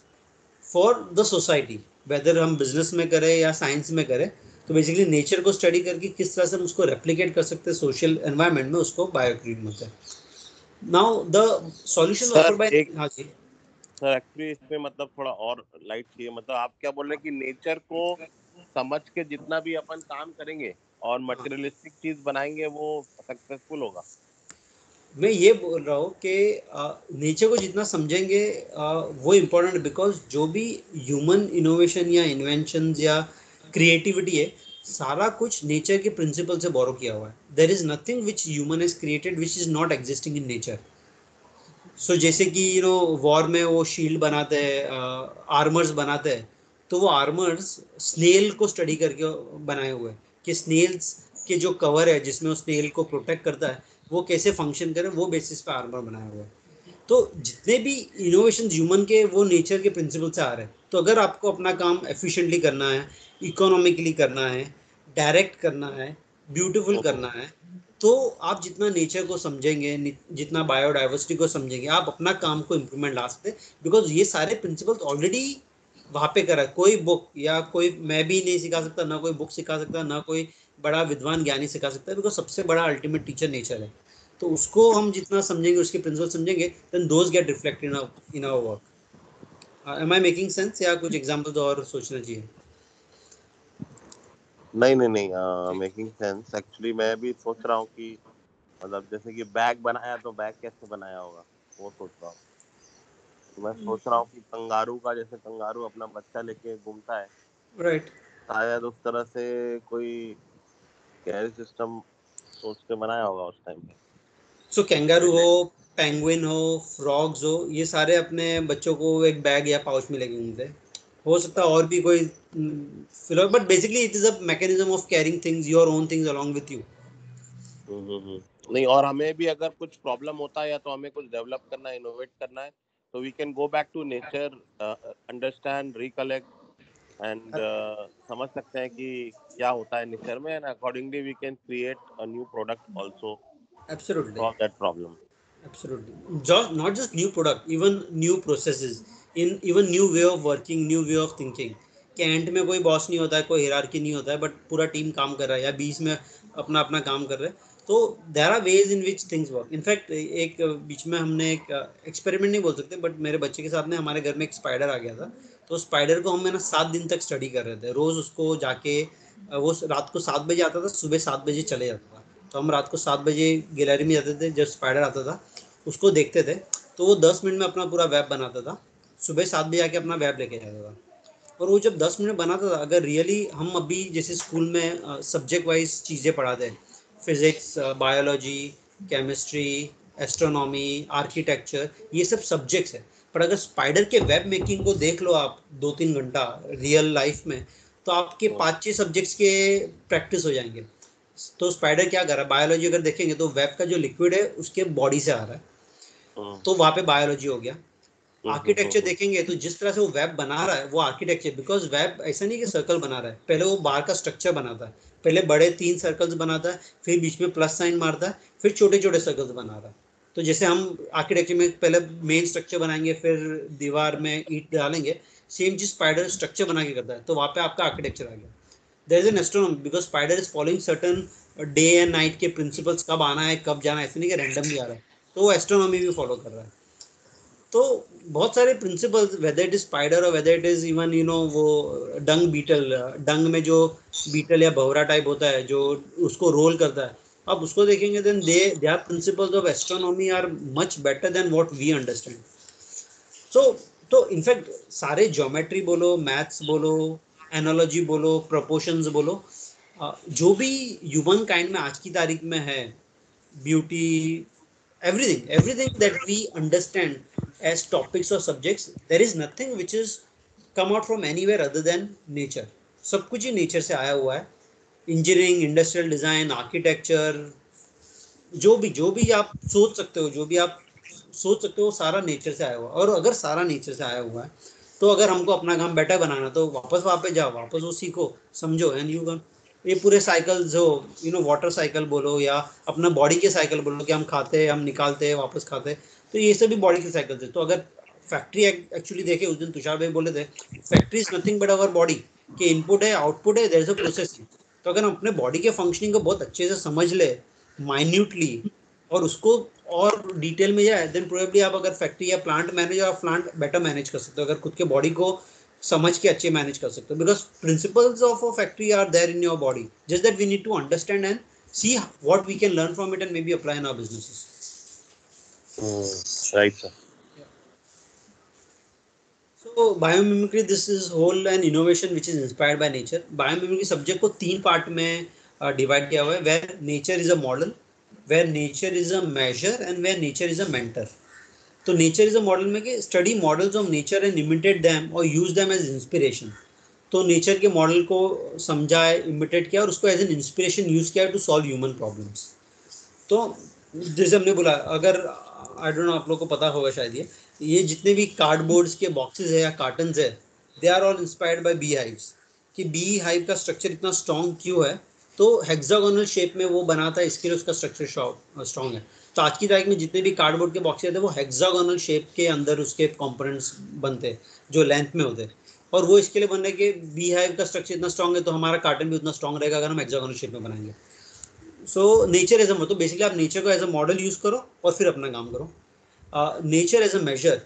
for the society, whether हम बिजनेस में करें या साइंस में करें. तो बेसिकली नेचर को स्टडी करके किस तरह से हम उसको रेप्लिकेट कर सकते हैं सोशल एनवायरनमेंट में, उसको बायोक्रीम होता है. Now the solution sir offered by, एक हाँ जी. सर एक्चुअली इसमें मतलब थोड़ा और लाइट चाहिए. मतलब आप क्या बोल रहे हैं कि नेचर को समझ के जितना भी अपन काम करेंगे और मटेरियलिस्टिक चीज बनाएंगे वो सक्सेसफुल होगा. मैं ये बोल रहा हूँ कि नेचर को जितना समझेंगे वो इम्पोर्टेंट, बिकॉज जो भी ह्यूमन इनोवेशन या इन्वेंशन या क्रिएटिविटी है, सारा कुछ नेचर के प्रिंसिपल से बोरो किया हुआ है. There is nothing which human is created which is not existing in nature. So जैसे कि वॉर में वो शील्ड बनाते हैं, आर्मर्स बनाते हैं, तो वो आर्मर्स स्नेल को स्टडी करके बनाए हुए हैं कि स्नेल्स के जो कवर है जिसमें वो स्नेल को प्रोटेक्ट करता है, वो कैसे फंक्शन करे, वो बेसिस पे आर्मर बनाया हुआ है. तो जितने भी इनोवेशन ह्यूमन के, वो नेचर के प्रिंसिपल से आ रहे हैं. तो अगर आपको अपना काम एफिशिएंटली करना है, इकोनॉमिकली करना है, डायरेक्ट करना है, ब्यूटीफुल करना है, तो आप जितना नेचर को समझेंगे, जितना बायोडाइवर्सिटी को समझेंगे, आप अपना काम को इम्प्रूवमेंट ला सकते हैं. बिकॉज ये सारे प्रिंसिपल्स ऑलरेडी वहाँ पे करा है. कोई बुक या कोई मैं भी नहीं सिखा सकता, ना कोई बुक सिखा सकता, ना कोई बड़ा विद्वान ज्ञानी सिखा सकता है, बिकॉज सबसे बड़ा अल्टीमेट टीचर नेचर है. तो उसको हम जितना समझेंगे, उसके प्रिंसिपल समझेंगे, then those get reflected in our work. Am I making sense या कुछ एग्जांपल्स और सोचना चाहिए? नहीं मेकिंग सेंस. एक्चुअली मैं भी सोच रहा हूँ कि मतलब जैसे कि बैग बनाया तो बैग कैसे बनाया होगा वो सोच रहा हूँ. तो मैं सोच रहा हूँ कि कंगारू का, जैसे कंगारू अपना बच्चा लेके घूमता है, राइट. शायद उस तरह से कोई कैरी सिस्टम सोच के बनाया होगा उस टाइम पे. सो कैंगारू हो, पेंगुइन हो, फ्रॉग्स हो, ये सारे अपने बच्चों को एक बैग या पाउच में लेके घूमते हैं. हो सकता है और भी कोई फिलो, but basically it is a mechanism of carrying things, your own things along with you. नहीं, और हमें भी अगर कुछ प्रॉब्लम होता है या तो हमें कुछ डेवलप करना है, इनोवेट करना है, तो we can go back to nature, understand, recollect and समझ सकते हैं कि क्या होता है नेचर में, and accordingly we can create a new product also absolutely. For that problem. Absolutely. Not just new product, even new processes, in even new way of working, new way of thinking. कि एंड में कोई बॉस नहीं होता है, कोई हिरार्की नहीं होता है, बट पूरा टीम काम कर रहा है या बीच में अपना अपना काम कर रहे हैं. तो there are ways in which things work. In fact एक बीच में हमने एक एक्सपेरिमेंट नहीं बोल सकते, बट मेरे बच्चे के साथ में हमारे घर में एक स्पाइडर आ गया था. तो स्पाइडर को हम ना 7 दिन तक स्टडी कर रहे थे. रोज़ उसको जाके वो रात को 7 बजे आता था, सुबह 7 बजे चले जाता था. तो हम रात को 7 बजे गैलरी में जाते थे, जब स्पाइडर आता था उसको देखते थे. तो वो 10 मिनट में अपना पूरा वेब बनाता था, सुबह 7 बजे आके अपना वेब लेके जाता था। और वो जब 10 मिनट बनाता था, अगर रियली हम अभी जैसे स्कूल में सब्जेक्ट वाइज चीज़ें पढ़ाते हैं, physics, biology, chemistry, astronomy, architecture, ये सब सब्जेक्ट्स है, पर अगर स्पाइडर के वेब मेकिंग को देख लो आप 2-3 घंटा रियल लाइफ में, तो आपके 5-6 सब्जेक्ट्स के प्रैक्टिस हो जाएंगे। तो स्पाइडर क्या कर रहा है, बायोलॉजी अगर देखेंगे तो वेब का जो लिक्विड है उसके बॉडी से आ रहा है, तो वहाँ पे बायोलॉजी हो गया। आर्किटेक्चर देखेंगे तो जिस तरह से वो वेब बना रहा है वो आर्किटेक्चर, बिकॉज वेब ऐसा नहीं कि सर्कल बना रहा है, पहले वो बाहर का स्ट्रक्चर बनाता है, पहले बड़े 3 सर्कल्स बनाता है, फिर बीच में प्लस साइन मारता है, फिर छोटे छोटे सर्कल्स बना रहा है। तो जैसे हम आर्किटेक्चर में पहले मेन स्ट्रक्चर बनाएंगे, फिर दीवार में ईंट डालेंगे, सेम चीज स्पाइडर स्ट्रक्चर बना के करता है, तो वहाँ पे आपका आर्किटेक्चर आ गया। There is an astronomy, because spider is following certain day and night के प्रिंसिपल्स, कब आना है कब जाना है, ऐसे नहीं कि रैंडमली आ रहा है, तो वो एस्ट्रोनॉमी भी फॉलो कर रहा है। तो बहुत सारे principles, weather it is spider और वेदर इट इज इवन वो डंग बीटल, डंग में जो बीटल या भवरा टाइप होता है जो उसको रोल करता है, आप उसको देखेंगे then they are principles of astronomy are much better than what we understand. So तो इनफैक्ट सारे ज्योमेट्री बोलो, मैथ्स बोलो, एनालॉजी बोलो, प्रोपोर्शंस बोलो, जो भी ह्यूमन काइंड में आज की तारीख में है, beauty, everything that we understand as topics or subjects, there is nothing which is come out from anywhere other than nature. सब कुछ ही नेचर से आया हुआ है। इंजीनियरिंग, इंडस्ट्रियल डिजाइन, आर्किटेक्चर, जो भी आप सोच सकते हो, जो भी आप सोच सकते हो, सारा नेचर से आया हुआ है। और अगर सारा नेचर से आया हुआ है, तो अगर हमको अपना काम बेटर बनाना, तो वापस वहाँ पे जाओ, वापस वो सीखो, समझो, एंड यू कैन। ये पूरे साइकिल जो वाटर साइकिल बोलो या अपना बॉडी के साइकिल बोलो, कि हम खाते हैं, हम निकालते हैं, वापस खाते हैं, तो ये सभी बॉडी के साइकिल थे। तो अगर फैक्ट्री एक्चुअली देखे, उस दिन तुषार भाई बोले थे, factory is nothing but our body, के इनपुट है, आउटपुट है, देयर इज अ प्रोसेसिंग। तो अगर हम अपने बॉडी के फंक्शनिंग को बहुत अच्छे से समझ ले, माइन्यूटली, और उसको और डिटेल में जाए, देन प्रोबेबली आप अगर फैक्ट्री या प्लांट मैनेजर, आप प्लांट बेटर मैनेज कर सकते हो, अगर खुद के बॉडी को समझ के अच्छे मैनेज कर सकते हो, because principles of a factory are there in your body, just that we need to understand and see what we can learn from it and maybe apply in our businesses. Right, sir. So biomimicry, this is whole an innovation which is inspired by nature. Biomimicry subject को 3 पार्ट में डिवाइड किया हुआ है, where nature is a model, where nature is a measure and where nature is a mentor. तो nature is a model में कि study models of nature and imitate them or use them as inspiration. तो नेचर के मॉडल को समझा है, इमिटेट किया और उसको एज एन इंस्पिरेशन यूज किया टू सॉल्व ह्यूमन प्रॉब्लम्स। तो जैसे हमने बोला, अगर आई डोंट नो, आप लोग को पता होगा शायद, ये जितने भी कार्डबोर्ड्स के बॉक्सेस है या कार्टन्स है, they are all inspired by bee hives. कि बी हाइव का स्ट्रक्चर इतना स्ट्रॉन्ग क्यों है, तो हेक्सागोनल शेप में वो बनाता है, इसके लिए उसका स्ट्रक्चर स्ट्रॉन्ग है। तो आज की तारीख में जितने भी कार्डबोर्ड के बॉक्सेस है, वो हेक्सागोनल शेप के अंदर उसके कंपोनेंट्स बनते हैं जो लेंथ में होते हैं, और वो इसके लिए बन रहे कि बी हाइव का स्ट्रक्चर इतना स्ट्रॉन्ग है, तो हमारा कार्टन भी उतना स्ट्रॉन्ग रहेगा अगर हम हेक्सागोनल शेप में बनाएंगे। सो नेचर एज अ, तो बेसिकली आप नेचर को एज अ मॉडल यूज करो और फिर अपना काम करो। Nature as a measure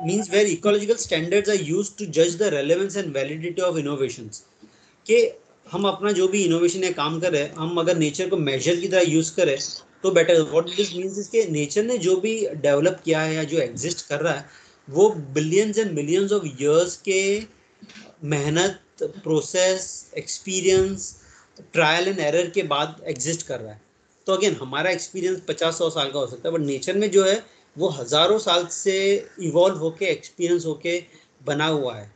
means where ecological standards are used to जज the relevance and validity of innovations. कि हम अपना जो भी इनोवेशन या काम कर रहे हैं, हम अगर नेचर को मेजर की तरह यूज करें तो better. What this means is के नेचर ने जो भी डेवलप किया है या जो एग्जिस्ट कर रहा है, वो billions and millions of years के मेहनत, process, experience, trial and error के बाद एग्जिस्ट कर रहा है। तो अगेन हमारा एक्सपीरियंस 50-100 साल का हो सकता है, बट नेचर में जो है वो हज़ारों साल से इवॉल्व होके, एक्सपीरियंस होके बना हुआ है।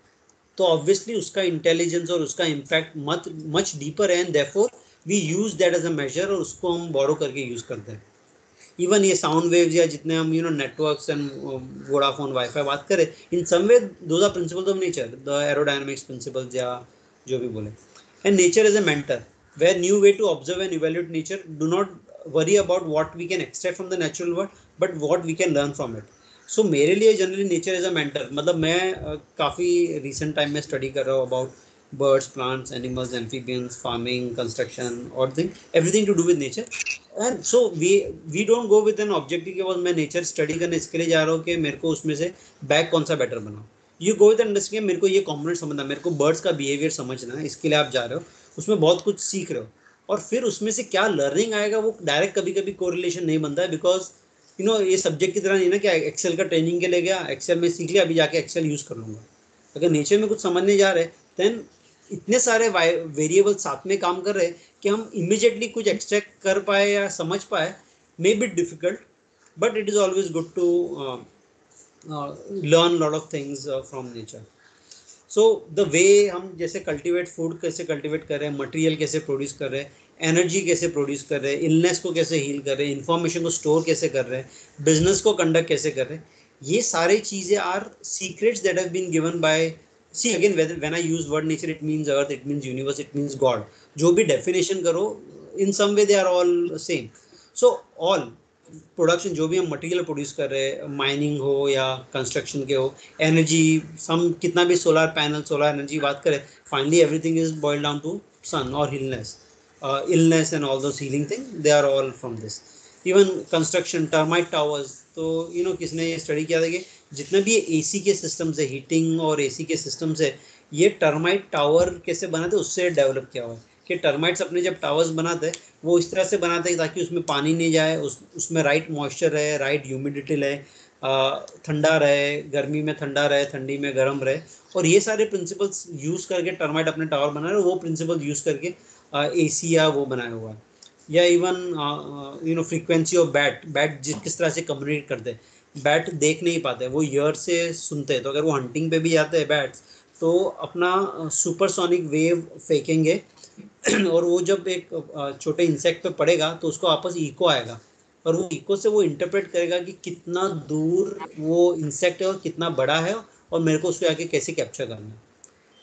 तो ऑब्वियसली उसका इंटेलिजेंस और उसका इम्पैक्ट मच डीपर है, and therefore we use that as a measure, और उसको हम बोरो करके यूज करते हैं। इवन ये साउंड वेव्स या जितने हम नेटवर्क्स एंड वोडाफोन वाईफाई बात करें, in some way those are principles of nature, the aerodynamics principles या जो भी बोले। And nature is a mentor, where new way to observe and evaluate nature, do not worry about what we can extract from the natural world, but what we can learn from it. So मेरे लिए generally nature is a mentor, मतलब मैं काफ़ी रिसेंट टाइम में स्टडी कर रहा हूँ about birds, plants, animals, amphibians, farming, construction, or everything to do with nature. And so we don't go with an objective कि बस मैं नेचर स्टडी करने इसके लिए जा रहा हूँ कि मेरे को उसमें से बैग कौन सा बेटर बनाओ। यू गो विद अंडरस्टैंडिंग, मेरे को ये कॉम्पोनेंट समझना, मेरे को बर्ड्स का बिहेवियर समझना है, इसके लिए आप जा रहे हो, उसमें बहुत कुछ सीख रहे हो, और फिर उसमें से क्या लर्निंग आएगा वो डायरेक्ट कभी कभी कोरिलेशन नहीं बनता है, बिकॉज ये सब्जेक्ट की तरह नहीं ना कि एक्सेल का ट्रेनिंग के लिए गया, एक्सेल में सीख लिया, अभी जाके एक्सेल यूज कर लूंगा। अगर नेचर में कुछ समझने जा रहे देन इतने सारे वेरिएबल साथ में काम कर रहे कि हम इमिडिएटली कुछ एक्सट्रैक्ट कर पाए या समझ पाए, may be difficult, but it is always good to learn lot of things from nature. So the way हम जैसे कल्टीवेट, फूड कैसे कल्टीवेट कर रहे हैं, मटेरियल कैसे प्रोड्यूस कर रहे हैं, एनर्जी कैसे प्रोड्यूस कर रहे हैं, इलनेस को कैसे हील कर रहे हैं, इन्फॉर्मेशन को स्टोर कैसे कर रहे हैं, बिजनेस को कंडक्ट कैसे कर रहे हैं, ये सारी चीज़ें are secrets that have been given by, see again when I use word nature it means earth, it means universe, it means God, जो भी डेफिनेशन करो in some way they are all same. So all production जो भी हम मटेरियल प्रोड्यूस कर रहे हैं, माइनिंग हो या कंस्ट्रक्शन के हो, एनर्जी, हम कितना भी सोलर पैनल, सोलर एनर्जी बात करें, finally everything is boiled down to sun और illness and all those healing things, they are all from this. Even construction, termite towers, तो किसने ये स्टडी किया था कि जितने भी एसी के सिस्टम्स है, हीटिंग और एसी के सिस्टम्स है, ये टर्माइट टावर कैसे बनाते उससे डेवलप किया हुआ है कि टर्माइट्स अपने जब टावर्स बनाते हैं वो इस तरह से बनाते हैं ताकि उसमें पानी नहीं जाए, उसमें राइट मॉइस्चर रहे, राइट ह्यूमिडिटी रहे, ठंडा रहे, गर्मी में ठंडा रहे, ठंडी में गर्म रहे, और ये सारे प्रिंसिपल्स यूज़ करके टर्माइट अपने टावर बना रहे हैं, वो प्रिंसिपल यूज़ करके एसी या वो बनाया हुआ है। या इवन फ्रीक्वेंसी ऑफ बैट किस तरह से कम्युनिकेट करते हैं, बैट देख नहीं पाते, वो ईयर से सुनते हैं, तो अगर वो हंटिंग पे भी जाते हैं बैट्स तो अपना सुपरसोनिक वेव फेंकेंगे और वो जब एक छोटे इंसेक्ट पे पड़ेगा तो उसको आपस इको आएगा, और वो इको से वो इंटरप्रेट करेगा कि कितना दूर वो इंसेक्ट है और कितना बड़ा है और मेरे को उसको आके कैसे कैप्चर करना है।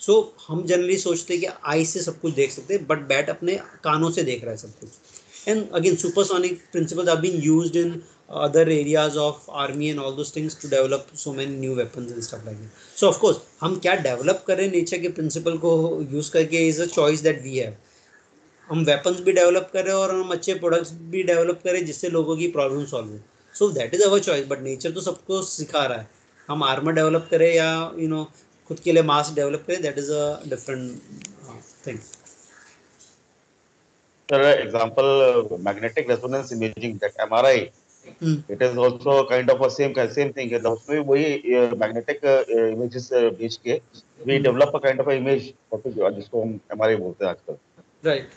सो हम जनरली सोचते हैं कि आई से सब कुछ देख सकते हैं, बट बैट अपने कानों से देख रहा है सब कुछ। And again supersonic principles are being used in other areas of army and all those things to develop so many new weapons and stuff like that. So of course हम क्या डेवलप कर रहे हैं नेचर के प्रिंसिपल को यूज करके is a choice that we have. हम वेपन्स भी डेवलप कर रहे हैं और हम अच्छे प्रोडक्ट्स भी डेवलप करें जिससे लोगों की प्रॉब्लम सॉल्व हो, so that is our choice. But nature तो सबको सिखा रहा है, हम आर्मर डेवलप करें या खुद के लिए मास्क डेवलप करें, that is a different thing. Sir, example, magnetic resonance imaging, that MRI, it is also kind of a same thing है, उसमें वही magnetic images भेज के we develop a kind of a image जिसको हम MRI बोलते हैं आजकल। Right.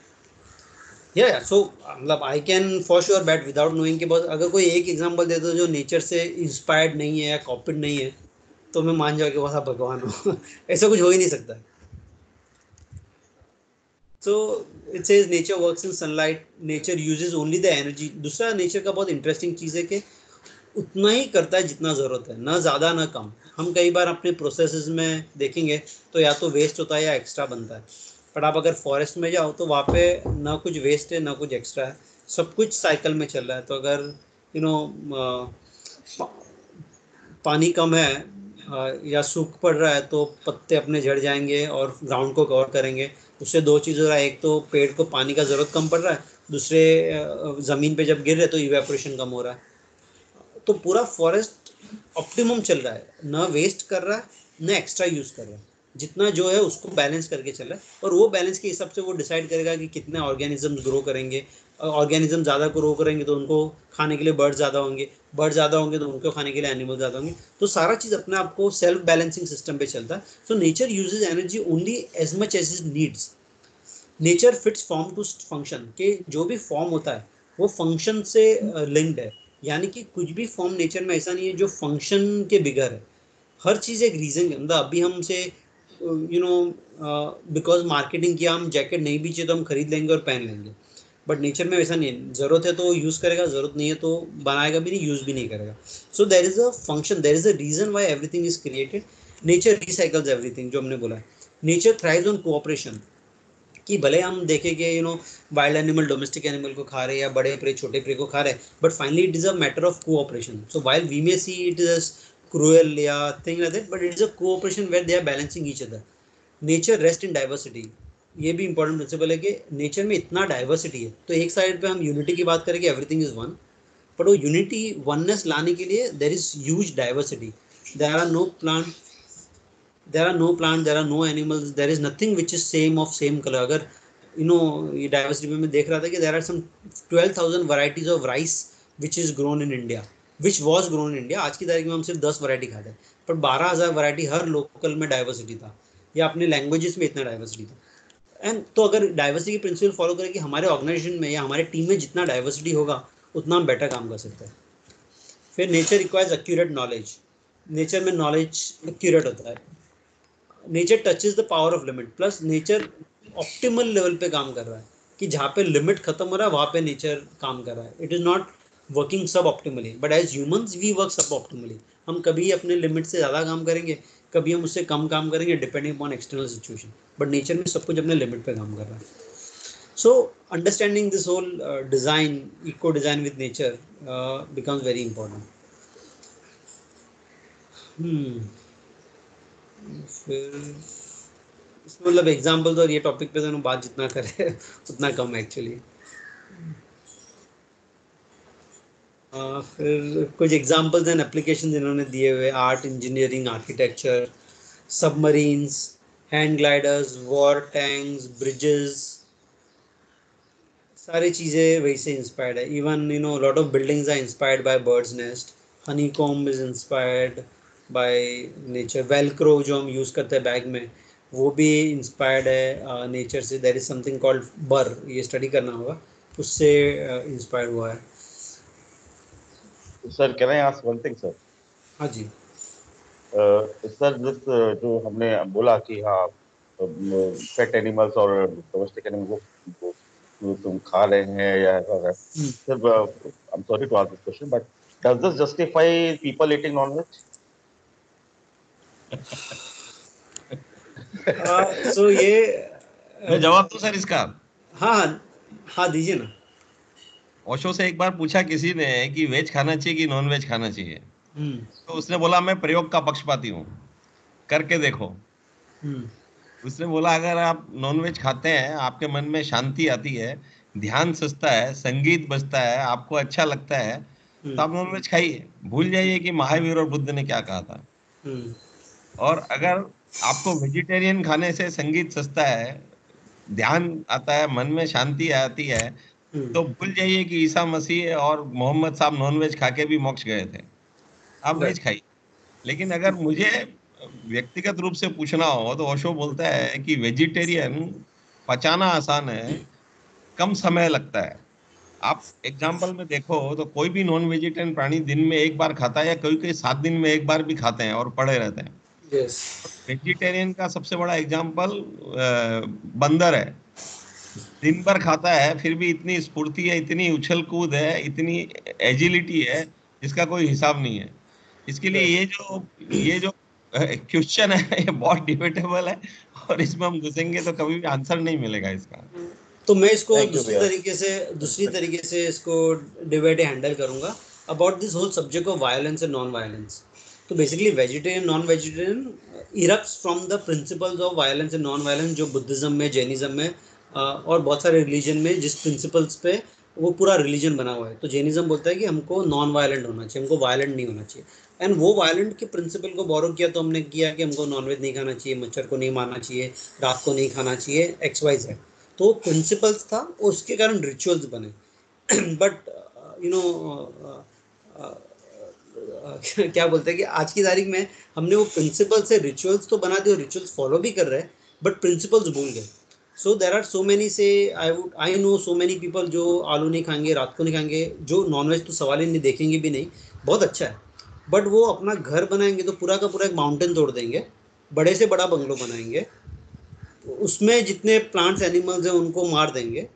Yeah, so मतलब I can for sure bet without knowing कि बहुत, अगर कोई एक एग्जांपल दे दो जो नेचर से इंस्पायर्ड नहीं है या कॉपीड नहीं है तो मैं मान जाऊँ कि वह भगवान हो ऐसा कुछ हो ही नहीं सकता। So it says nature works in sunlight, nature uses only the energy। दूसरा नेचर का बहुत इंटरेस्टिंग चीज़ है कि उतना ही करता है जितना ज़रूरत है, ना ज़्यादा ना कम। हम कई बार अपने प्रोसेसेस में देखेंगे तो या तो वेस्ट होता है या एक्स्ट्रा बनता है, पर आप अगर फॉरेस्ट में जाओ तो वहाँ पे ना कुछ वेस्ट है ना कुछ एक्स्ट्रा है, सब कुछ साइकिल में चल रहा है। तो अगर पानी कम है या सूख पड़ रहा है तो पत्ते अपने झड़ जाएंगे और ग्राउंड को कवर करेंगे। उससे दो चीज़ हो रहा है, एक तो पेड़ को पानी का ज़रूरत कम पड़ रहा है, दूसरे ज़मीन पे जब गिर रहे तो इवेपोरेशन कम हो रहा है। तो पूरा फॉरेस्ट ऑप्टिमम चल रहा है, ना वेस्ट कर रहा है ना एक्स्ट्रा यूज कर रहा है, जितना जो है उसको बैलेंस करके चल रहा है। और वो बैलेंस के हिसाब से वो डिसाइड करेगा कि कितने ऑर्गेनिजम्स ग्रो करेंगे। ऑर्गेनिज्म ज़्यादा ग्रो करेंगे तो उनको खाने के लिए बर्ड ज़्यादा होंगे, बर्ड ज़्यादा होंगे तो उनको खाने के लिए एनिमल ज़्यादा होंगे। तो सारा चीज़ अपने आप को सेल्फ बैलेंसिंग सिस्टम पे चलता है। So nature uses energy only as much as is needs. Nature fits form to function, के जो भी फॉर्म होता है वो फंक्शन से लिंक्ड है, यानी कि कुछ भी फॉर्म नेचर में ऐसा नहीं है जो फंक्शन के बिगर है। हर चीज़ एक रीज़न है। मतलब अभी हमसे बिकॉज मार्केटिंग किया, हम जैकेट नहीं भी चाहिए तो हम खरीद लेंगे और पहन लेंगे, बट नेचर में वैसा नहीं है। ज़रूरत है तो यूज़ करेगा, ज़रूरत नहीं है तो बनाएगा भी नहीं, यूज़ भी नहीं करेगा। So there is a function, there is a reason why everything is created. Nature recycles everything, जो हमने बोला है। नेचर थ्राइव्स ऑन कोऑपरेशन, कि भले हम देखें कि वाइल्ड एनिमल डोमेस्टिक एनिमल को खा रहे हैं या बड़े प्रे छोटे प्रे को खा रहे हैं, but finally it is a matter of cooperation. So while we may see it is cruel या thing like that, but it is a cooperation where they are balancing each other. Nature rest in diversity, ये भी इंपॉर्टेंट प्रिंसिपल है कि नेचर में इतना डाइवर्सिटी है, तो एक साइड पे हम यूनिटी की बात करें कि एवरीथिंग इज वन, बट वो यूनिटी वननेस लाने के लिए there is huge diversity. There are no plant, there are no plants, there are no animals, there is nothing which is same of same color। अगर ये डाइवर्सिटी में मैं देख रहा था कि there are some 12,000 varieties of rice which is grown in India, which was grown in India. आज की तारीख में हम सिर्फ 10 वैरायटी खाते हैं, पर 12,000 वैरायटी हर लोकल में डाइवर्सिटी था, या अपने लैंग्वेजेस में इतना डाइवर्सिटी था। एंड तो अगर डाइवर्सिटी की प्रिंसिपल फॉलो करें कि हमारे ऑर्गेनाइजेशन में या हमारे टीम में जितना डाइवर्सिटी होगा उतना हम बेटर काम कर सकते हैं। फिर nature requires accurate knowledge. Nature में नॉलेज एक्यूरेट होता है। Nature touches the power of limit, plus nature optimal level पे काम कर रहा है कि जहाँ पे लिमिट खत्म हो रहा है वहाँ पे नेचर काम कर रहा है। It is not working suboptimally, but as humans we work suboptimally. हम कभी अपने लिमिट से ज़्यादा काम करेंगे, कभी हम उससे कम काम करेंगे, depending upon external situation, but nature में सब कुछ अपने लिमिट पे काम कर रहा है। So understanding this whole design, eco design with nature becomes very important. फिर मतलब एग्जाम्पल और ये टॉपिक पे तो बात जितना करे उतना कम एक्चुअली। फिर कुछ एग्जाम्पल्स एंड एप्लीकेशन इन्होंने दिए हुए, art, engineering, architecture, submarines, hand gliders, war tanks, bridges, सारी चीज़ें वही से इंस्पायर्ड है। Even you know lot of buildings are inspired by birds nest, honeycomb is inspired by nature, velcro जो हम यूज़ करते हैं बैग में वो भी इंस्पायर्ड है नेचर से। देयर इज समथिंग कॉल्ड बर, ये स्टडी करना होगा, उससे इंस्पायर्ड हुआ है। Sir can I ask one thing sir? हाँ जी सर जो हमने बोला कि हाँ पेट एनिमल्स और डोमेस्टिक एनिमल को तुम खा रहे हैं या ऐसा है, sir I am sorry to ask this question but does this justify people eating nonveg? So ये मैं जवाब दूं सर इसका? हाँ हाँ दीजिए ना। ओशो से एक बार पूछा किसी ने कि वेज खाना चाहिए कि नॉन वेज खाना चाहिए, तो उसने बोला मैं प्रयोग का पक्षपाती हूँ, करके देखो। उसने बोला अगर आप नॉनवेज खाते हैं, आपके मन में शांति आती है, ध्यान सजता है, संगीत बजता है, आपको अच्छा लगता है, तो आप नॉनवेज खाइए, भूल जाइए कि महावीर और बुद्ध ने क्या कहा था। और अगर आपको वेजिटेरियन खाने से संगीत सजता है, ध्यान आता है, मन में शांति आती है, तो भूल जाइए कि ईसा मसीह और मोहम्मद साहब नॉनवेज खा के भी मोक्ष गए थे, आप वेज खाइए। लेकिन अगर मुझे व्यक्तिगत रूप से पूछना हो तो ओशो बोलता है कि वेजिटेरियन पचाना आसान है, कम समय लगता है। आप एग्जाम्पल में देखो तो कोई भी नॉन वेजिटेरियन प्राणी दिन में एक बार खाता है, या कोई कोई 7 दिन में एक बार भी खाते हैं और पड़े रहते हैं। वेजिटेरियन का सबसे बड़ा एग्जाम्पल बंदर है, दिन भर खाता है फिर भी इतनी स्फूर्ति है, इतनी उछल कूद है, इतनी एजिलिटी है जिसका कोई हिसाब नहीं है। इसके लिए ये जो क्वेश्चन है ये बहुत डिबेटेबल है, और इसमें हम घुसेंगे तो कभी भी आंसर नहीं मिलेगा इसका। तो मैं इसको दूसरी तरीके से इसको डिबेट हैंडल करूंगा about this whole subject of violence and non violence. तो basically vegetarian non vegetarian erupts from the principles of violence and non violence, जो बुद्धिज्म में, जैनिज्म में और बहुत सारे रिलीजन में जिस प्रिंसिपल्स पे वो पूरा रिलीजन बना हुआ है। तो जैनिज्म बोलता है कि हमको नॉन वायलेंट होना चाहिए, हमको वायलेंट नहीं होना चाहिए। एंड वो वायलेंट के प्रिंसिपल को बोरो किया, तो हमने किया कि हमको नॉनवेज नहीं खाना चाहिए, मच्छर को नहीं मारना चाहिए, रात को नहीं खाना चाहिए, XYZ। तो प्रिंसिपल्स था, उसके कारण रिचुअल्स बने। बट यू नो क्या बोलते हैं कि आज की तारीख में हमने वो प्रिंसिपल से रिचुअल्स तो बना दिए, रिचुअल्स फॉलो भी कर रहे हैं, बट प्रिंसिपल्स भूल गए। सो देर आर सो मैनी से I know so many people जो आलू नहीं खाएंगे, रात को नहीं खाएंगे, जो नॉनवेज तो सवाल ही नहीं, देखेंगे भी नहीं, बहुत अच्छा है, बट वो अपना घर बनाएंगे तो पूरा का पूरा एक माउंटेन तोड़ देंगे, बड़े से बड़ा बंगलो बनाएंगे, उसमें जितने प्लांट्स एनिमल्स हैं उनको मार देंगे,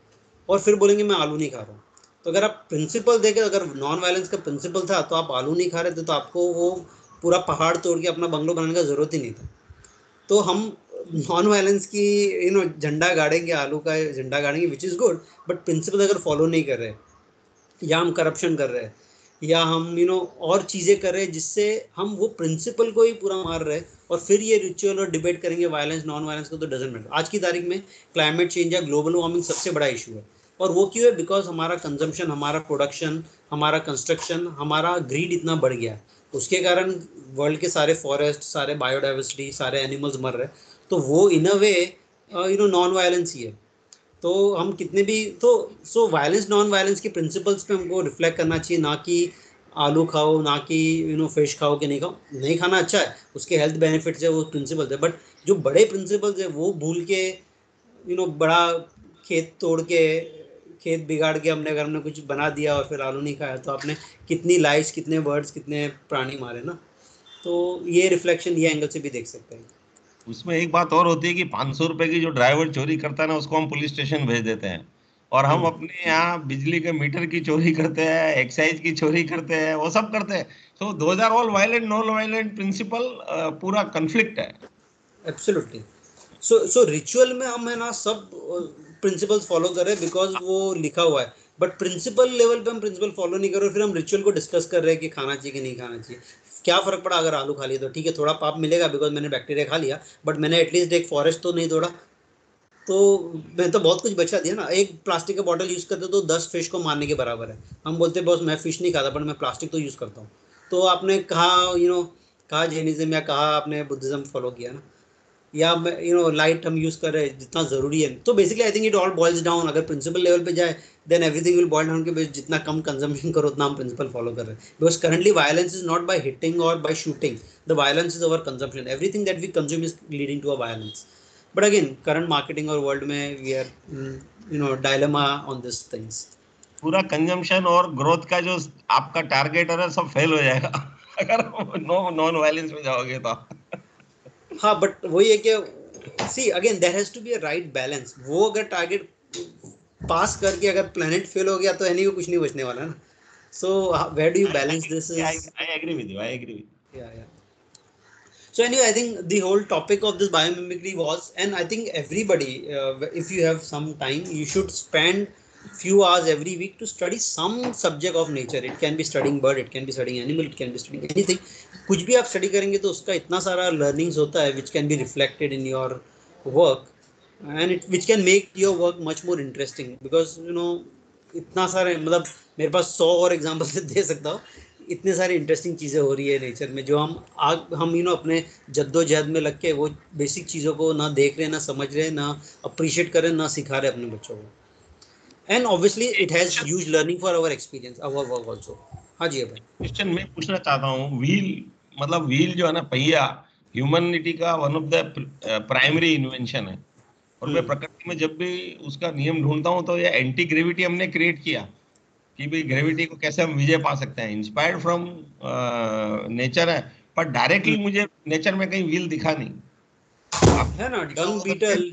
और फिर बोलेंगे मैं आलू नहीं खा रहा हूँ। तो अगर आप प्रिंसिपल देखें, अगर नॉन वायलेंस का प्रिंसिपल था तो आप आलू नहीं खा रहे थे, तो आपको वो पूरा पहाड़ तोड़ के अपना बंगलो बनाने का ज़रूरत ही नहीं था। तो हम नॉन वायलेंस की झंडा गाड़ेंगे, आलू का झंडा गाड़ेंगे, which is good, but principle अगर फॉलो नहीं कर रहे, या हम करप्शन कर रहे हैं, या हम और चीज़ें कर रहे हैं जिससे हम वो प्रिंसिपल को ही पूरा मार रहे हैं, और फिर ये रिचुअल और डिबेट करेंगे वायलेंस नॉन वायलेंस को, तो डजंट मैटर। आज की तारीख में क्लाइमेट चेंज या ग्लोबल वार्मिंग सबसे बड़ा इशू है, और वो क्यों है? बिकॉज हमारा कंजम्पशन, हमारा प्रोडक्शन, हमारा कंस्ट्रक्शन, हमारा ग्रीड इतना बढ़ गया है, उसके कारण वर्ल्ड के सारे फॉरेस्ट, सारे बायोडाइवर्सिटी, सारे एनिमल्स मर रहे हैं। तो वो इन अ वे नॉन वायलेंस ही है। तो हम कितने भी तो वायलेंस नॉन वायलेंस के प्रिंसिपल्स पे हमको रिफ्लेक्ट करना चाहिए, ना कि आलू खाओ ना कि फिश खाओ कि नहीं खाओ, नहीं खाना अच्छा है, उसके हेल्थ बेनिफिट्स है, वो प्रिंसिपल्स है, बट जो बड़े प्रिंसिपल्स है वो भूल के बड़ा खेत तोड़ के, खेत बिगाड़ के हमने, अगर हमने कुछ बना दिया और फिर आलू नहीं खाया तो आपने कितनी लाइफ, कितने बर्ड्स, कितने प्राणी मारे ना। तो ये रिफ्लेक्शन ये एंगल से भी देख सकते हैं। उसमें एक बात और होती है कि 500 रुपए की जो ड्राइवर चोरी करता है ना, उसको हम पुलिस स्टेशन भेज देते हैं, और हम अपने यहाँ बिजली के मीटर की चोरी करते हैं, एक्साइज की चोरी करते हैं, वो सब करते हैं। So those are all violent, non violent principle, पूरा कन्फ्लिक्ट है। एब्सोल्युटली। सो रिचुअल में हम है ना सब प्रिंसिपल्स फॉलो कर रहे हैं बिकॉज वो लिखा हुआ है, बट प्रिंसिपल लेवल पे हम प्रिंसिपल फॉलो नहीं कर रहे, फिर हम रिचुअल को डिस्कस कर रहे हैं कि खाना चाहिए कि नहीं खाना चाहिए। क्या फर्क पड़ा अगर आलू खा लिया तो ठीक है, थोड़ा पाप मिलेगा बिकॉज मैंने बैक्टीरिया खा लिया, बट मैंने एटलीस्ट एक फॉरेस्ट तो नहीं तोड़ा, तो मैं तो बहुत कुछ बचा दिया ना। एक प्लास्टिक का बॉटल यूज करते तो 10 फिश को मारने के बराबर है। हम बोलते बॉस मैं फिश नहीं खाता, बट मैं प्लास्टिक तो यूज करता हूँ। तो आपने कहा कहा जैनिज्म या कहा आपने बुद्धिज्म फॉलो किया ना, या लाइट हम यूज कर रहे हैं जितना जरूरी है। तो basically I think it all boils down, अगर प्रिंसिपल लेवल पे जाए then everything will boil down के जितना कम कंजम्पशन करो उतना हम प्रिंसिपल फॉलो कर रहे हैं, because currently violence is not by hitting और by shooting, the violence is our consumption, everything that we consume is leading to a violence. But again current marketing और वर्ल्ड में we are dilemma on this things. पूरा कंजम्पशन और ग्रोथ का जो आपका टारगेट है ना, सब फेल हो जाएगा अगर नॉन वायलेंस में जाओगे तो। हाँ बट वही है कि see again there has to be a right balance. वो अगर टारगेट पास करके अगर प्लेनेट फेल हो गया तो एनी को कुछ नहीं बचने वाला ना। So where do you balance this is I agree with you. I agree with you. yeah. So anyway, I think the whole topic of this biomimicry was, and I think everybody, if you have some time, you should spend few hours every week to study some subject of nature. It can be studying bird, it can be studying animal, it can be studying anything. कुछ भी आप study करेंगे तो उसका इतना सारा learnings होता है which can be reflected in your work, and which can make your work much more interesting because इतना सारे, मतलब मेरे पास 100 और एग्जाम्पल दे सकता हूँ। इतने सारी इंटरेस्टिंग चीज़ें हो रही है नेचर में जो हम अपने जद्दोजहद में लग के वो बेसिक चीज़ों को ना देख रहे, ना समझ रहे, ना अप्रिशिएट कर रहे, ना सिखा रहे अपने बच्चों को। And obviously it has huge learning for our experience, our work also. हाँ जी भाई। क्वेश्चन मैं पूछना चाहता हूँ, व्हील, मतलब व्हील जो है ना, पहिया, ह्यूमनिटी का one of the primary invention है, और मैं प्रकृति में जब भी उसका नियम ढूंढता हूँ तो ये एंटी ग्रेविटी हमने क्रिएट किया कि भाई ग्रेविटी को कैसे हम विजय पा सकते हैं, इंस्पायर्ड फ्रॉम नेचर है, पर डायरेक्टली मुझे नेचर में कहीं व्हील दिखा नहीं। है ना डंग बीटल,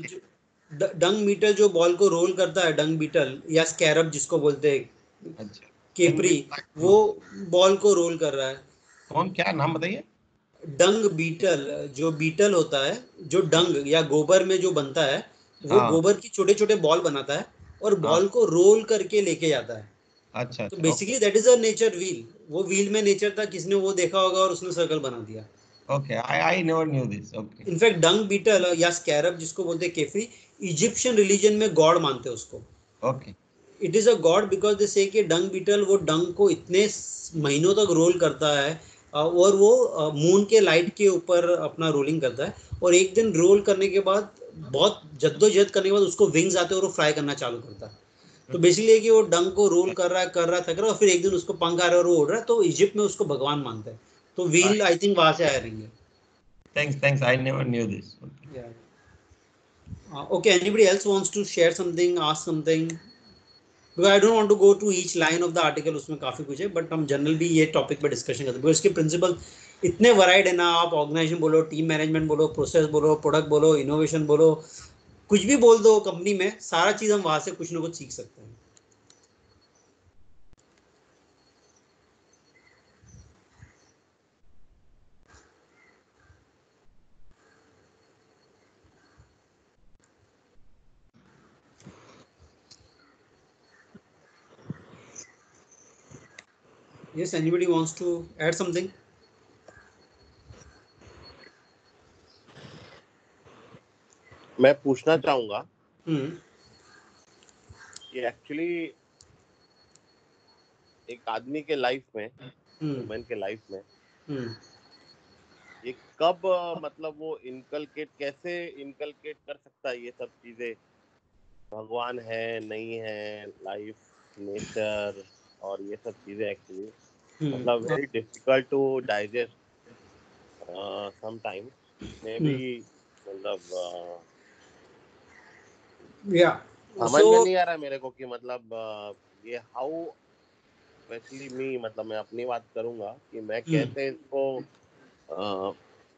डंग बीटल जो बॉल को रोल करता है, डंग बीटल या स्कैरब जिसको बोलते हैं, अच्छा, केपरी, वो बॉल को रोल कर रहा है। कौन, क्या नाम बताइए? डंग बीटल, जो बीटल होता है, जो डंग या गोबर में जो बनता है, वो हाँ गोबर की छोटे छोटे बॉल बनाता है और हाँ, बॉल को रोल करके लेके जाता है। अच्छा तो अच्छा, okay basically that is a nature wheel. वो व्हील में नेचर था, किसने वो देखा होगा और उसने सर्कल बना दिया। Okay, I never knew this, okay in fact dung beetle या स्कैरब जिसको बोलते हैं केफरी, इजिप्शियन रिलीजन में गॉड मानते हैं उसको। Okay. It is a god because they say कि डंग बीटल वो डंग को इतने महीनों तक रोल करता है, और वो मून के लाइट के ऊपर अपना रोलिंग करता है, और एक दिन रोल करने के बाद बहुत जद्दोजहद करने के बाद उसको विंग्स आते हैं और वो फ्लाई करना चालू करता है। तो बेसिकली कि वो डंग को रोल कर रहा है, कर रहा है, थक रहा है, और फिर एक दिन उसको पंख आ रहा है और वो उड़ रहा है, तो इजिप्ट में उसको भगवान मानते हैं। तो व्हील आई थिंक वहां से आए रहेंगे। Thanks, I never knew this. Okay, anybody else wants to share something, ask something? Because I don't want to go to each line of the article, उसमें काफ़ी कुछ है, बट हम जनरल भी ये टॉपिक पर डिस्कशन करते हैं बिकॉज इसके प्रिंसिपल इतने वराइड है ना। आप ऑर्गेनाइजेशन बोलो, टीम मैनेजमेंट बोलो, प्रोसेस बोलो, प्रोडक्ट बोलो, इनोवेशन बोलो, कुछ भी बोल दो कंपनी में, सारा चीज़ हम वहाँ से कुछ ना कुछ सीख सकते हैं। Yes, anybody wants to add something? मैं पूछना चाहूंगा हम्म कि एक्चुअली एक आदमी के लाइफ में, ह्यूमन के लाइफ में, ये कब मतलब वो कैसे इनकलकेट कर सकता है ये सब चीजें, भगवान है नहीं है, लाइफ, नेचर और ये सब चीजें एक्चुअली मतलब very difficult to digest sometimes. Maybe मतलब समझ में नहीं आ रहा मेरे को कि मतलब ये हाउ स्पेशली मी, मतलब मैं अपनी बात करूंगा कि मैं कैसे इसको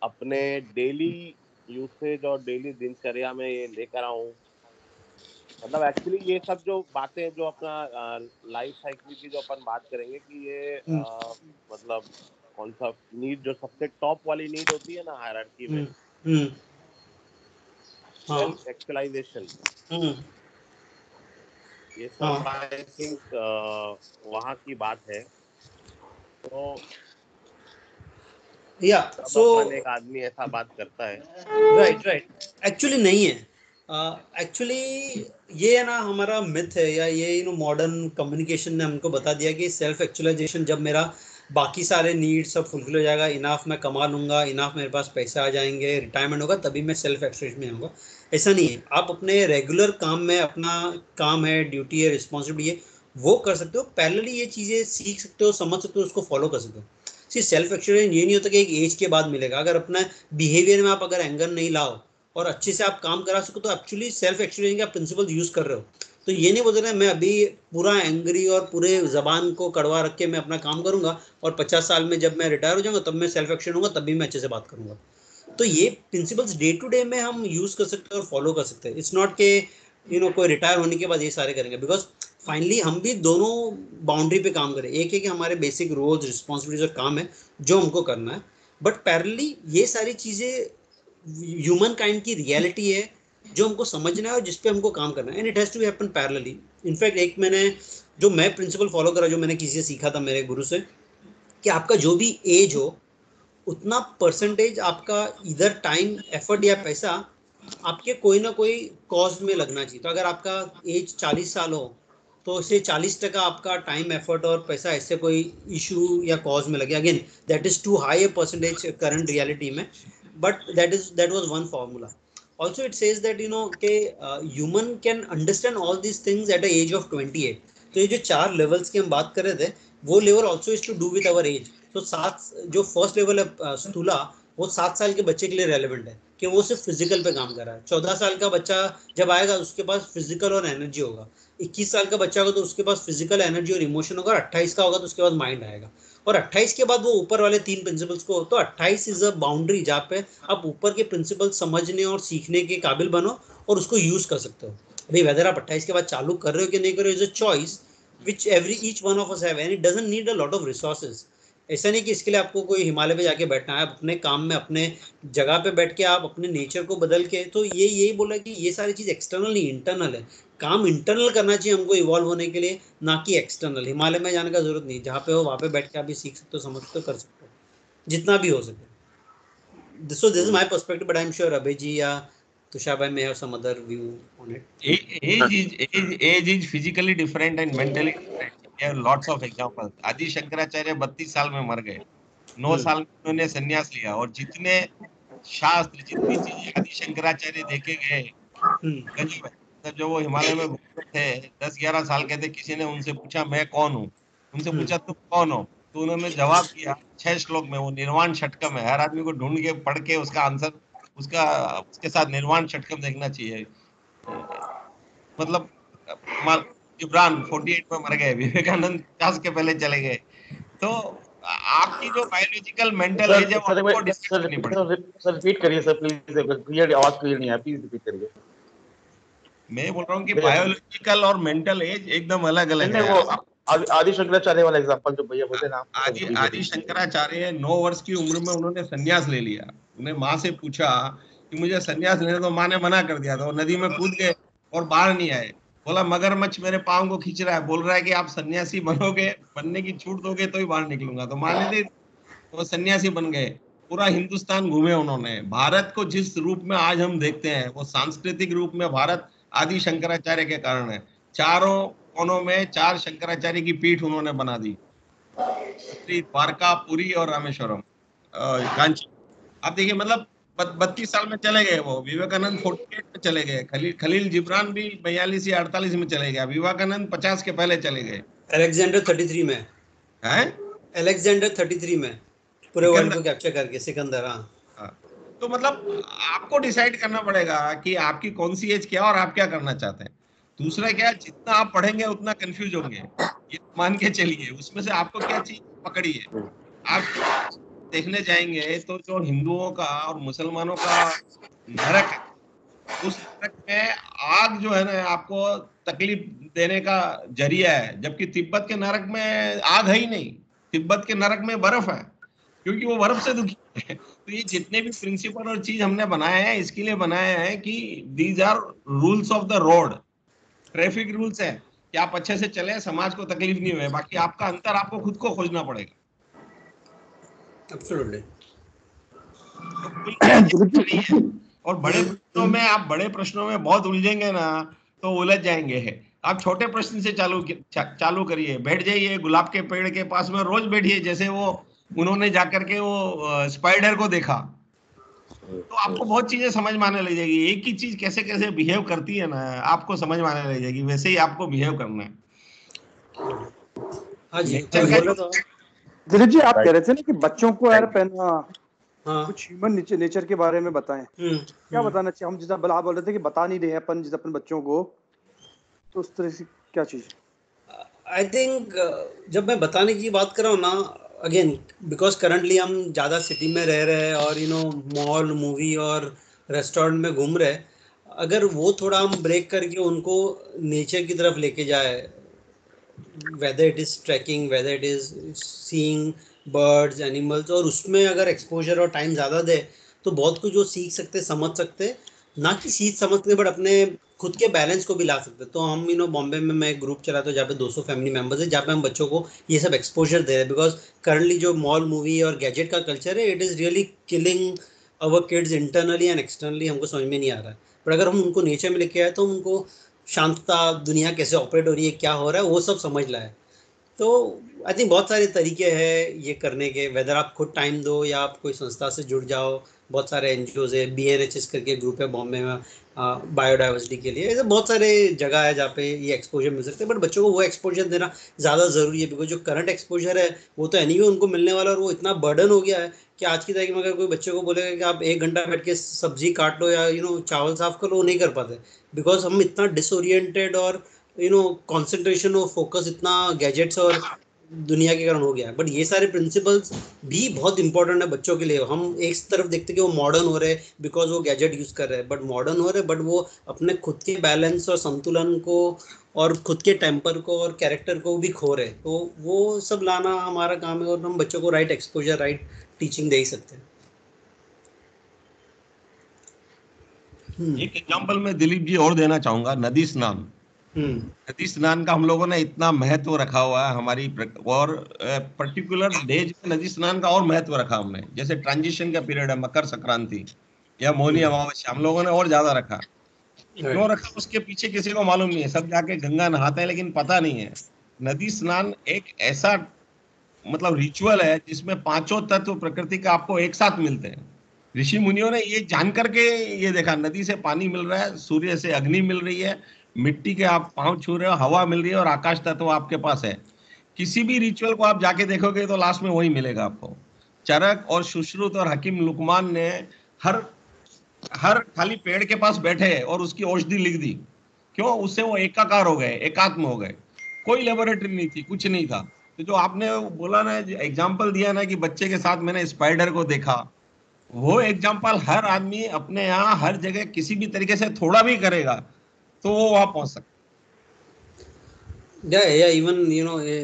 अपने डेली यूसेज और डेली दिनचर्या में ये लेकर आऊं। मतलब एक्चुअली ये सब जो बातें जो अपना लाइफ साइकिल की जो अपन बात करेंगे कि ये मतलब कौन सा नीड जो सबसे टॉप वाली नीड होती है ना हायरार्की में, सेल्फ एक्चुअलाइजेशन, ये सब आई थिंक वहाँ की बात है। तो सो एक आदमी ऐसा बात करता है, राइट एक्चुअली नहीं है। एक्चुअली ये है ना हमारा मिथ है, या ये मॉडर्न कम्युनिकेशन ने हमको बता दिया कि सेल्फ एक्चुअलाइजेशन जब मेरा बाकी सारे नीड्स सब फुलफिल हो जाएगा, इनाफ मैं कमा लूंगा, इनाफ मेरे पास पैसा आ जाएंगे, रिटायरमेंट होगा, तभी मैं सेल्फ एक्चुअलाइजेशन में आऊँगा। ऐसा नहीं है। आप अपने रेगुलर काम में, अपना काम है, ड्यूटी है, रिस्पॉन्सिबिलिटी है, वो कर सकते हो। पैरेलली ये चीज़ें सीख सकते हो, समझ सकते हो, उसको फॉलो कर सकते हो। सेल्फ एक्चुअलाइजेशन ये नहीं होता कि एक एज के बाद मिलेगा। अगर अपना बिहेवियर में आप अगर एंगर नहीं लाओ और अच्छे से आप काम करा सको, तो एक्चुअली सेल्फ एक्चुअलाइजेशन का प्रिंसिपल यूज कर रहे हो। तो ये नहीं बोल रहे मैं अभी पूरा एंग्री और पूरे जबान को कड़वा रख के मैं अपना काम करूंगा और 50 साल में जब मैं रिटायर हो जाऊंगा तब मैं सेल्फ एक्शन होगा, तभी मैं अच्छे से बात करूंगा। तो ये प्रिंसिपल्स डे टू डे में हम यूज कर सकते हैं और फॉलो कर सकते हैं। इट्स नॉट के कोई रिटायर होने के बाद ये सारे करेंगे, बिकॉज फाइनली हम भी दोनों बाउंड्री पे काम करें। एक है कि हमारे बेसिक रोल्स, रिस्पॉन्सिबिलिटीज और काम है जो हमको करना है, बट पैरेलली ये सारी चीजें ह्यूमन काइंड की रियलिटी है जो हमको समझना है और जिसपे हमको काम करना है, and it has to happen parallelly. In fact एक मैं प्रिंसिपल फॉलो करा, जो मैंने किसी से सीखा था, मेरे गुरु से, कि आपका जो भी एज हो उतना परसेंटेज आपका इधर टाइम, एफर्ट या पैसा आपके कोई ना कोई कॉज में लगना चाहिए। तो अगर आपका एज 40 साल हो तो उसे 40% आपका टाइम, एफर्ट और पैसा ऐसे कोई इशू या कॉज में लगे। Again that is too high percentage current reality में, but that was one formula. also it says that human can understand all these things at the age of 28। तो ये जो 4 लेवल्स की हम बात कर रहे थे, वो level also is to do with our age. तो 7 जो फर्स्ट लेवल है स्थूला, वो 7 साल के बच्चे के लिए रेलिवेंट है कि वो सिर्फ फिजिकल पे काम कर रहा है। 14 साल का बच्चा जब आएगा उसके पास फिजिकल और एनर्जी होगा। 21 साल का बच्चा होगा तो उसके पास फिजिकल, एनर्जी और इमोशन होगा। 28 का होगा तो उसके बाद माइंड आएगा। और 28 के बाद वो ऊपर वाले 3 प्रिंसिपल्स को, तो 28 इज अ बाउंड्री जहाँ पे आप ऊपर के प्रिंसिपल समझने और सीखने के काबिल बनो और उसको यूज कर सकते हो। भाई वेदर आप 28 के बाद चालू कर रहे हो कि नहीं कर रहे हो, is a choice which each one of us have, and it doesn't need a lot of resources. ऐसा नहीं कि इसके लिए आपको कोई हिमालय पे जाके बैठना है। आप अपने काम में, अपने जगह पे बैठ के आप अपने नेचर को बदल के, तो ये यही बोला कि ये सारी चीज एक्सटर्नल नहीं, इंटरनल है। काम इंटरनल करना चाहिए हमको इवॉल्व होने के लिए, ना कि एक्सटर्नल। हिमालय में जाने का जरूरत नहीं, जहाँ पे हो वहाँ पे बैठ के आप भी सीख सकते हो, समझ सकते हो, कर सकते हो जितना भी हो सके। So this is my perspective, but I am sure Abhay ji या तुषार भाई may have some other view on it. Age is physically different and mentally different. We have lots of examples. आदि शंकराचार्य 32 साल में मर गए, 9 साल में उन्होंने संन्यास लिया, और जितने शास्त्र, जितनी चीजें आदि शंकराचार्य देखे गए, गजब है। तब जब वो हिमालय में घूमते थे, 10-11 साल के थे, किसी ने उनसे पूछा मैं कौन हूँ, उनसे पूछा तुम कौन हो, तो उन्होंने जवाब दिया 6 श्लोक में, वो निर्वाण षटकम है। हर आदमी को ढूंढ के पढ़ के उसका आंसर, उसके साथ निर्वाण षटकम देखना चाहिए। मतलब जिब्रान 48 में मर गए, विवेकानंद 50 के पहले चले गए। तो आपकी जो बायोलॉजिकल मेंटल एज है वो डिस्कस करनी पड़ेगी। सर रिपीट करिए सर प्लीज, क्लियर आवाज क्लियर नहीं है, प्लीज रिपीट करिए। मैं बोल रहा हूँ कि बायोलॉजिकल और मेंटल एज एकदम अलग अलग है। वो आदि शंकराचार्य वाला एग्जांपल जो भैया बोले ना, आदि शंकराचार्य 9 वर्ष की उम्र में उन्होंने संन्यास ले लिया। उन्हें माँ से पूछा कि मुझे संन्यास लेना, तो माँ ने मना कर दिया था। वो नदी में कूद गए और बाहर नहीं आए। बोला मगरमच्छ मेरे पाँव को खींच रहा है, बोल रहा है कि आप सन्यासी बनोगे, बनने की छूट दोगे तो ही बाहर निकलूंगा। तो मान लीजिए वो सन्यासी बन गए। पूरा हिंदुस्तान घूमे उन्होंने। भारत को जिस रूप में आज हम देखते हैं, वो सांस्कृतिक रूप में भारत आदि शंकराचार्य के कारण है। चारों कोनों में 4 शंकराचार्य की पीठ उन्होंने बना दी, द्वारका, पुरी और रामेश्वरम, कांची। आप देखिए, मतलब 32 साल में चले गए वो। विवेकानंद 48 में चले गए। खलील जिब्रान भी 42 या 48 में चले गया। विवेकानंद 50 के पहले चले गए। अलेक्जेंडर 33 में हैं? अलेक्जेंडर 33 में पूरे वर्ल्ड को कैप्चर करके सिकंदर। हाँ, तो मतलब आपको डिसाइड करना पड़ेगा कि आपकी कौन सी एज क्या और आप क्या करना चाहते हैं। दूसरा क्या, जितना आप पढ़ेंगे उतना कंफ्यूज होंगे, ये मान के चलिए। उसमें से आपको क्या चीज पकड़ी है। आप देखने जाएंगे तो जो हिंदुओं का और मुसलमानों का नरक है, उस नरक में आग जो है ना आपको तकलीफ देने का जरिया है, जबकि तिब्बत के नरक में आग है ही नहीं। तिब्बत के नरक में बर्फ है, क्योंकि वो बर्फ से दुखी है। तो ये जितने भी प्रिंसिपल और चीज हमने बनाए हैं, इसके लिए बनाए हैं कि these are rules of the road, traffic rules है कि आप अच्छे से चले, समाज को तकलीफ नहीं हुए। बाकी आपका अंतर आपको खुद को खोजना पड़ेगा। एब्सोल्युटली। और बड़े प्रश्नों में आप बड़े प्रश्नों में बहुत उलझेंगे ना तो उलझ जाएंगे। आप छोटे प्रश्न से चालू करिए। बैठ जाइए गुलाब के पेड़ के पास में, रोज बैठिए, जैसे वो उन्होंने जाकर के वो स्पाइडर को देखा, तो आपको बहुत चीजें समझ में आने लग जाएगी। एक ही चीज कैसे कैसे बिहेव करती है ना, आपको समझ में आने लग जाएगी। वैसे ही आपको बिहेव करना है। हाँ जी, दिलीप जी, आप कह रहे थे ना कि बच्चों को यार पहना कुछ ह्यूमन नेचर के बारे में बताएं। क्या बताना चाहिए? हम जितना बला बोल रहे थे कि बता नहीं रहे हैं अपन जितना अपन बच्चों को, तो उस तरह से क्या चीज? आई थिंक जब मैं बताने की बात कर रहा हूँ ना, अगेन बिकॉज करंटली हम ज़्यादा सिटी में रह रहे हैं और मॉल, मूवी और रेस्टोरेंट में घूम रहे हैं। अगर वो थोड़ा हम ब्रेक करके उनको नेचर की तरफ लेके जाए, whether it is trekking, whether it is seeing birds, animals, और उसमें अगर एक्सपोजर और टाइम ज़्यादा दे तो बहुत कुछ जो सीख सकते, समझ सकते, ना कि सीख समझते बट अपने खुद के बैलेंस को भी ला सकते। तो हम बॉम्बे में मैं एक ग्रुप चलाता हूँ जहाँ पे 200 फैमिली मेम्बर्स है, जहाँ पे हम बच्चों को ये सब एक्सपोजर दे रहे हैं। बिकॉज करंटली जो मॉल, मूवी और गैजेट का कल्चर है, it is really killing our kids internally and externally. हमको समझ में नहीं आ रहा है, बट अगर हम उनको नेचर में लेके आए तो उनको शांतता, दुनिया कैसे ऑपरेट हो रही है, क्या हो रहा है, वो सब समझ लाए। तो आई थिंक बहुत सारे तरीके हैं ये करने के, वेदर आप खुद टाइम दो या आप कोई संस्था से जुड़ जाओ। बहुत सारे एनजीओज है, BNHS करके ग्रुप है बॉम्बे में बायोडाइवर्सिटी के लिए। ऐसे बहुत सारे जगह है जहाँ पे ये एक्सपोजर मिल सकते हैं, बट बच्चों को वो एक्सपोजर देना ज़्यादा ज़रूरी है। बिकॉज जो करंट एक्सपोजर है वो तो एनीवे उनको मिलने वाला, और वो इतना बर्डन हो गया है कि आज की तारीख में अगर कोई बच्चे को बोलेगा कि आप 1 घंटा बैठ के सब्जी काट लो या चावल साफ कर लो, वो नहीं कर पाते। बिकॉज हम इतना डिसोरिएंटेड और कंसंट्रेशन और फोकस इतना गैजेट्स और दुनिया के कारण हो गया है। बट ये सारे प्रिंसिपल्स भी बहुत इंपॉर्टेंट है बच्चों के लिए। हम एक तरफ देखते कि वो मॉडर्न हो रहे हैं बिकॉज वो गैजेट यूज कर रहे हैं, बट मॉडर्न हो रहे हैं बट वो अपने खुद के बैलेंस और संतुलन को और खुद के टेम्पर को और कैरेक्टर को भी खो रहे हैं। तो वो सब लाना हमारा काम है, और हम बच्चों को राइट एक्सपोजर, राइट टीचिंग दे ही सकते हैं। एक एग्जांपल मैं दिलीप जी और देना चाहूंगा, नदी स्नान। नदी स्नान का हम लोगों ने इतना महत्व रखा हुआ है हमारी, और पर्टिकुलर डेज में नदी स्नान का और महत्व रखा हमने। जैसे ट्रांजिशन का पीरियड है, मकर संक्रांति या मौनी अमावस्या, हम लोगों ने और ज्यादा रखा। क्यों रखा उसके पीछे किसी को मालूम नहीं है। सब जाके गंगा नहाते हैं लेकिन पता नहीं है नदी स्नान एक ऐसा मतलब रिचुअल है जिसमें पांचों तत्व प्रकृति का आपको एक साथ मिलते हैं। ऋषि मुनियों ने ये जान करके ये देखा, नदी से पानी मिल रहा है, सूर्य से अग्नि मिल रही है, मिट्टी के आप पांव छू रहे हो, हवा मिल रही है, और आकाश तत्व आपके पास है। किसी भी रिचुअल को आप जाके देखोगे तो लास्ट में वही मिलेगा आपको। चरक और सुश्रुत और हकीम लुकमान ने हर खाली पेड़ के पास बैठे और उसकी औषधि लिख दी। क्यों? उससे वो एकाकार हो गए, एकात्म हो गए। कोई लेबोरेटरी नहीं थी, कुछ नहीं था। तो जो आपने बोला ना, एग्जाम्पल दिया ना कि बच्चे के साथ मैंने स्पाइडर को देखा, वो एग्जाम्पल हर आदमी अपने यहाँ हर जगह किसी भी तरीके से थोड़ा भी करेगा तो वो वहां पहुंच सकता। या even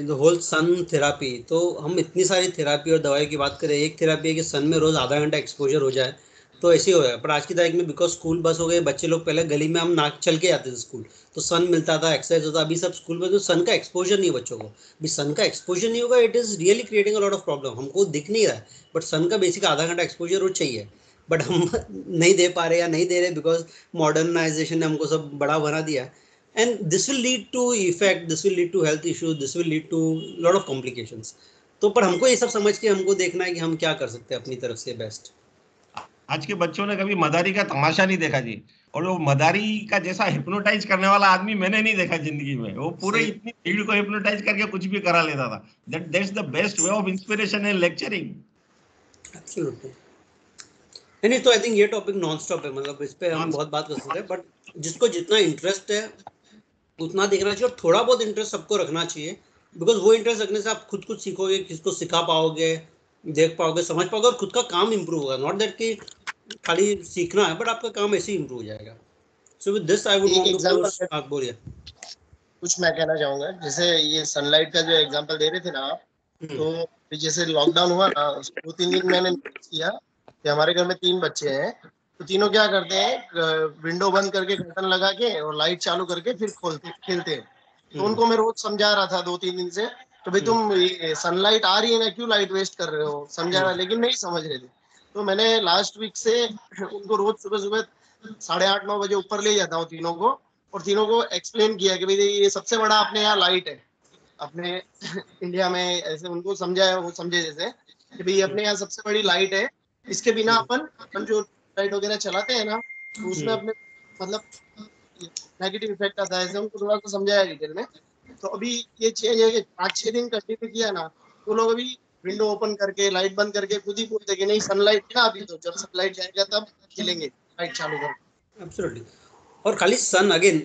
the whole sun therapy. तो हम इतनी सारी थेरापी और दवाई की बात करें, एक थेरापी है कि सन में रोज आधा घंटा एक्सपोजर हो जाए तो ऐसे ही हो जाए। पर आज की तारीख में बिकॉज स्कूल बस हो गए, बच्चे लोग पहले गली में हम नाक चल के जाते थे स्कूल, तो सन मिलता था, एक्सरसाइज होता। अभी सब स्कूल में तो सन का एक्सपोजर नहीं है बच्चों को। अभी सन का एक्सपोजर नहीं होगा, it is really creating a lot of problem. हमको दिख नहीं रहा है बट सन का बेसिक आधा घंटा एक्सपोजर रोज चाहिए, बट हम नहीं दे पा रहे या नहीं दे रहे बिकॉज मॉडर्नाइजेशन ने हमको सब बड़ा बना दिया। And this will lead to effect, this will lead to health issues, this will lead to lot of complications. तो पर हमको ये सब समझ के हमको देखना है कि हम क्या कर सकते हैं अपनी तरफ से बेस्ट। आज के बच्चों ने कभी मदारी का तमाशा नहीं देखा जी, और वो मदारी का जैसा हिप्नोटाइज करने वाला आदमी मैंने नहीं देखा जिंदगी में। वो पूरे इतनी भीड़ को हिप्नोटाइज करके कुछ भी करा लेता था। That's the best way of inspiration and lecturing. Absolutely. नहीं तो आई थिंक ये टॉपिक नॉन स्टॉप है, मतलब इस पे हम बहुत बात कर सकते हैं, बट जिसको जितना इंटरेस्ट है उतना देखना चाहिए, और थोड़ा बहुत इंटरेस्ट सबको रखना चाहिए, बिकॉज वो इंटरेस्ट रखने से आप खुद कुछ सीखोगे, किसको सिखा पाओगे, देख पाओगे, समझ पाओगे, और खुद का काम इंप्रूव होगा। नॉट दैट कि खाली सीखना है, बट आपका काम ऐसे ही इंप्रूव हो जाएगा। So with this I would want to close. आप बोलिए। कुछ मैं कहना चाहूंगा, जैसे ये सनलाइट का जो एग्जांपल दे रहे थे ना आप, तो जैसे लॉकडाउन हुआ ना, 2-3 दिन मैंने नोटिस किया कि हमारे घर में 3 बच्चे हैं, तो तीनों क्या करते हैं, विंडो बंद करके कर्टन लगा के और लाइट चालू करके फिर खोलते खेलते हैं। तो उनको मैं रोज समझा रहा था 2-3 दिन से, तो भाई तुम ये सनलाइट आ रही है ना, क्यों लाइट वेस्ट कर रहे हो, समझा रहा, लेकिन नहीं समझ रहे थे। तो मैंने लास्ट वीक से उनको रोज सुबह सुबह 8:30-9 बजे ऊपर ले जाता हूँ तीनों को, और तीनों को एक्सप्लेन किया कि भाई ये सबसे बड़ा अपने यहाँ लाइट है, अपने इंडिया में ऐसे उनको समझाया, वो समझे जैसे कि भाई अपने यहाँ सबसे बड़ी लाइट है, इसके बिना अपन जो लाइट वगैरह चलाते हैं ना, तो उसमें अपने मतलब नेगेटिव इफेक्ट आता है। ऐसे उनको थोड़ा सा समझाया डिटेल में। तो अभी ये चेंज है कि 5-6 दिन कंटिन्यू किया ना, तो लोग अभी विंडो ओपन करके लाइट बंद करके खुद ही बोलते कि नहीं सनलाइट है ना, अभी तो जब सनलाइट जाएगा तब खेलेंगे, लाइट चालू करके। एब्सोल्युटली। और खाली सन, अगेन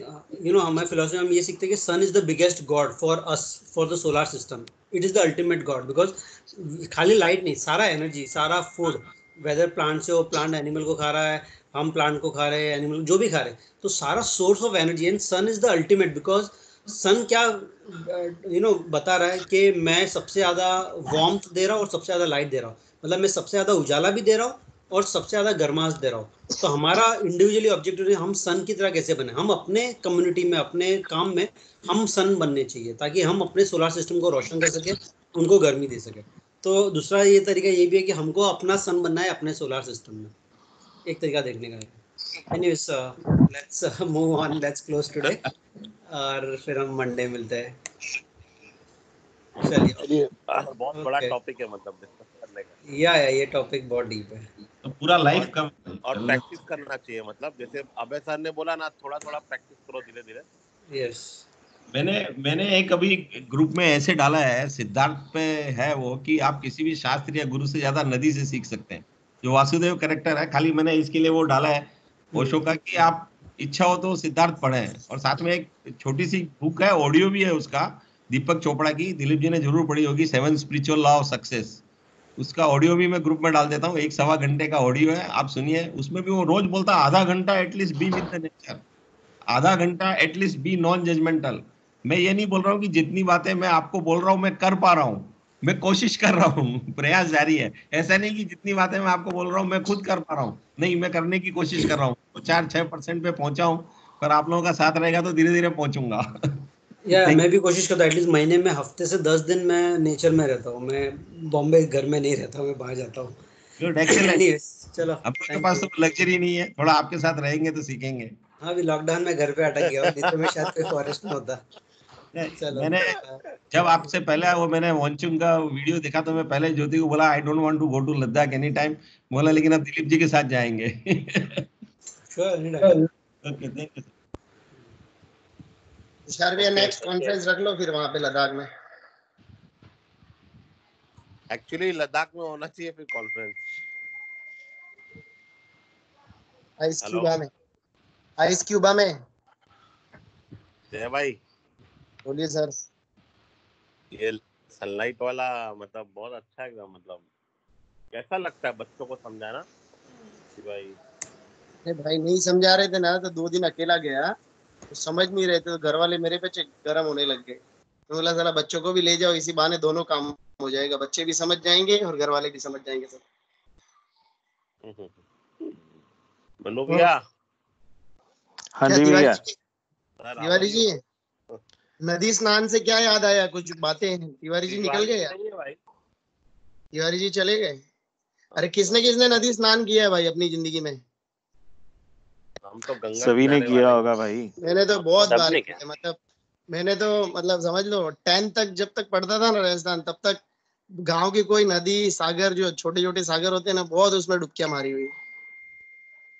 यू नो हमारे फिलोसफी में हम ये सीखते हैं कि sun is the biggest god for us, for the solar system. It is the ultimate god, because खाली लाइट नहीं, सारा एनर्जी, सारा फूड, वेदर प्लांट से हो, प्लांट एनिमल को खा रहा है, हम प्लांट को खा रहे हैं, एनिमल जो भी खा रहे हैं, तो सारा source of energy, and sun is the ultimate. Because sun क्या यू नो बता रहा है कि मैं सबसे ज़्यादा वार्मथ दे रहा हूँ और सबसे ज़्यादा लाइट दे रहा हूँ, मतलब मैं सबसे ज़्यादा उजाला भी दे रहा हूँ और सबसे ज़्यादा गर्माश दे रहा हूँ। तो हमारा इंडिविजुअली ऑब्जेक्टिव है हम सन की तरह कैसे बने, हम अपने कम्युनिटी में, अपने काम में हम सन बनने चाहिए, ताकि हम अपने सोलर सिस्टम को रोशन कर सके, उनको गर्मी दे सके। तो दूसरा ये तरीका ये भी है कि हमको अपना सन बनना है अपने सोलर सिस्टम में, एक तरीका देखने का है। Anyways, let's move on, let's close today, और फिर हम मंडे मिलते हैं। चलिए, बहुत बड़ा टॉपिक है, मतलब डिस्कस करने का। या ये टॉपिक बहुत डीप है, तो पूरा लाइफ का और प्रैक्टिस करना चाहिए, मतलब जैसे अभय सर ने बोला ना, थोड़ा थोड़ा प्रैक्टिस करो धीरे धीरे। यस। मैंने एक अभी ग्रुप में ऐसे डाला है, सिद्धार्थ पे है वो, कि आप किसी भी शास्त्र या गुरु से ज्यादा नदी से सीख सकते हैं, जो वासुदेव कैरेक्टर है। खाली मैंने इसके लिए वो डाला है ओशो का कि आप इच्छा हो तो सिद्धार्थ पढ़ें, और साथ में एक छोटी सी बुक है, ऑडियो भी है उसका, दीपक चोपड़ा की, दिलीप जी ने जरूर पढ़ी होगी, 7 स्पिरिचुअल लॉ ऑफ सक्सेस। उसका ऑडियो भी मैं ग्रुप में डाल देता हूँ, 1-1.25 घंटे का ऑडियो है, आप सुनिए। उसमें भी वो रोज बोलता है आधा घंटा at least be with the nature, आधा घंटा एटलीस्ट बी नॉन जजमेंटल। मैं ये नहीं बोल रहा हूँ कि जितनी बातें मैं आपको बोल रहा हूँ मैं कर पा रहा हूँ, मैं कोशिश कर रहा हूँ, प्रयास जारी है। ऐसा नहीं कि जितनी बातें मैं आपको बोल रहा हूँ मैं खुद कर पा रहा हूँ, नहीं, मैं करने की कोशिश कर रहा हूँ। तो 4-6% पे पहुंचा हूँ, पर आप लोगों का साथ रहेगा तो धीरे धीरे पहुंचूंगा। या मैं भी कोशिश करता हूँ, एटलीस्ट महीने में हफ्ते से 10 दिन मैं नेचर में रहता हूँ। मैं बॉम्बे घर में नहीं रहता हूँ, मैं बाहर जाता हूँ। चलो, आपके पास तो लग्जरी नहीं है, थोड़ा आपके साथ रहेंगे तो सीखेंगे। हाँ, अभी लॉकडाउन में घर पे अटक गया हूँ, नहीं तो मैं शायद कोई फॉरेस्ट में होता। चलो, मैंने जब आपसे पहले वो मैंने वॉन्चुंग का वीडियो देखा तो मैं पहले ज्योति को बोला I don't want to go to Ladakh any time, बोला लेकिन अब दिलीप जी के साथ जाएंगे। Okay, thank you. तुषार भैया नेक्स्ट कॉन्फ्रेंस रख लो फिर वहां पे लद्दाख में। एक्चुअली लद्दाख में होना चाहिए फिर कॉन्फ्रेंस, आइस क्यूबा में, आइस क्यूबा में। जय भाई, बोलिए सर। ये सनलाइट वाला मतलब बहुत अच्छा है, मतलब कैसा लगता है बच्चों को समझाना कि भाई, नहीं भाई नहीं समझा रहे थे ना, तो 2 दिन अकेला गया, तो समझ नहीं रहे थे, तो घर वाले मेरे पे गर्म होने लग गए। तो बोला साला बच्चों को भी ले जाओ, इसी बहाने दोनों काम हो जाएगा, बच्चे भी समझ जाएंगे और घर वाले भी समझ जाएंगे सब। बोलो भैया। हाँ जी भैया। तिवारी जी, नदी स्नान से क्या याद आया, कुछ बातें? तिवारी जी निकल गए, तिवारी जी चले गए। अरे किसने किसने नदी स्नान किया है भाई अपनी जिंदगी में? हम तो गंगा सभी ने किया होगा भाई। मैंने तो बहुत बार किया, मतलब मैंने तो मतलब समझ लो 10 तक जब तक पढ़ता था ना राजस्थान, तब तक गांव की कोई नदी सागर, जो छोटे छोटे सागर होते हैं ना, बहुत उसमें डुबकियां मारी हुई।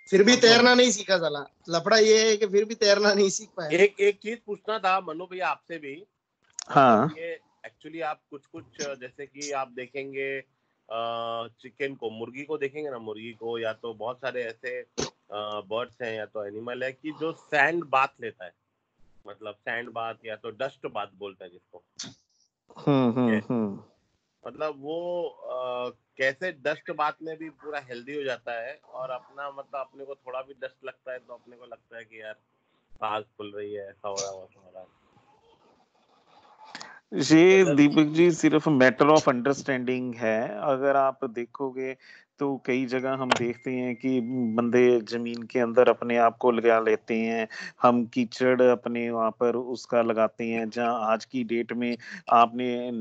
फिर भी तैरना नहीं सीखा साला। लफड़ा ये है कि फिर भी तैरना नहीं सीख पाया। एक चीज पूछना था मनु भैया आपसे भी। हाँ, ये एक्चुअली आप कुछ जैसे कि आप देखेंगे चिकन को, मुर्गी को देखेंगे ना, मुर्गी को या तो बहुत सारे ऐसे बर्ड्स हैं या तो एनिमल है कि जो सैंड बाथ लेता है, मतलब सैंड बाथ या तो डस्ट बाथ बोलते हैं जिसको। मतलब वो कैसे डस्ट बाथ में भी पूरा हेल्दी हो जाता है और अपना मतलब अपने को थोड़ा भी डस्ट लगता है तो अपने को लगता है कि यार सांस फूल रही है, ऐसा हो रहा है, वैसा हो रहा है। ये दीपक जी सिर्फ मैटर ऑफ अंडरस्टैंडिंग है। अगर आप देखोगे तो कई जगह हम देखते हैं कि बंदे जमीन के अंदर अपने आप को लगा लेते हैं। हम कीचड़ अपने वहां पर उसका लगाते हैं। जहां आज की डेट में आपने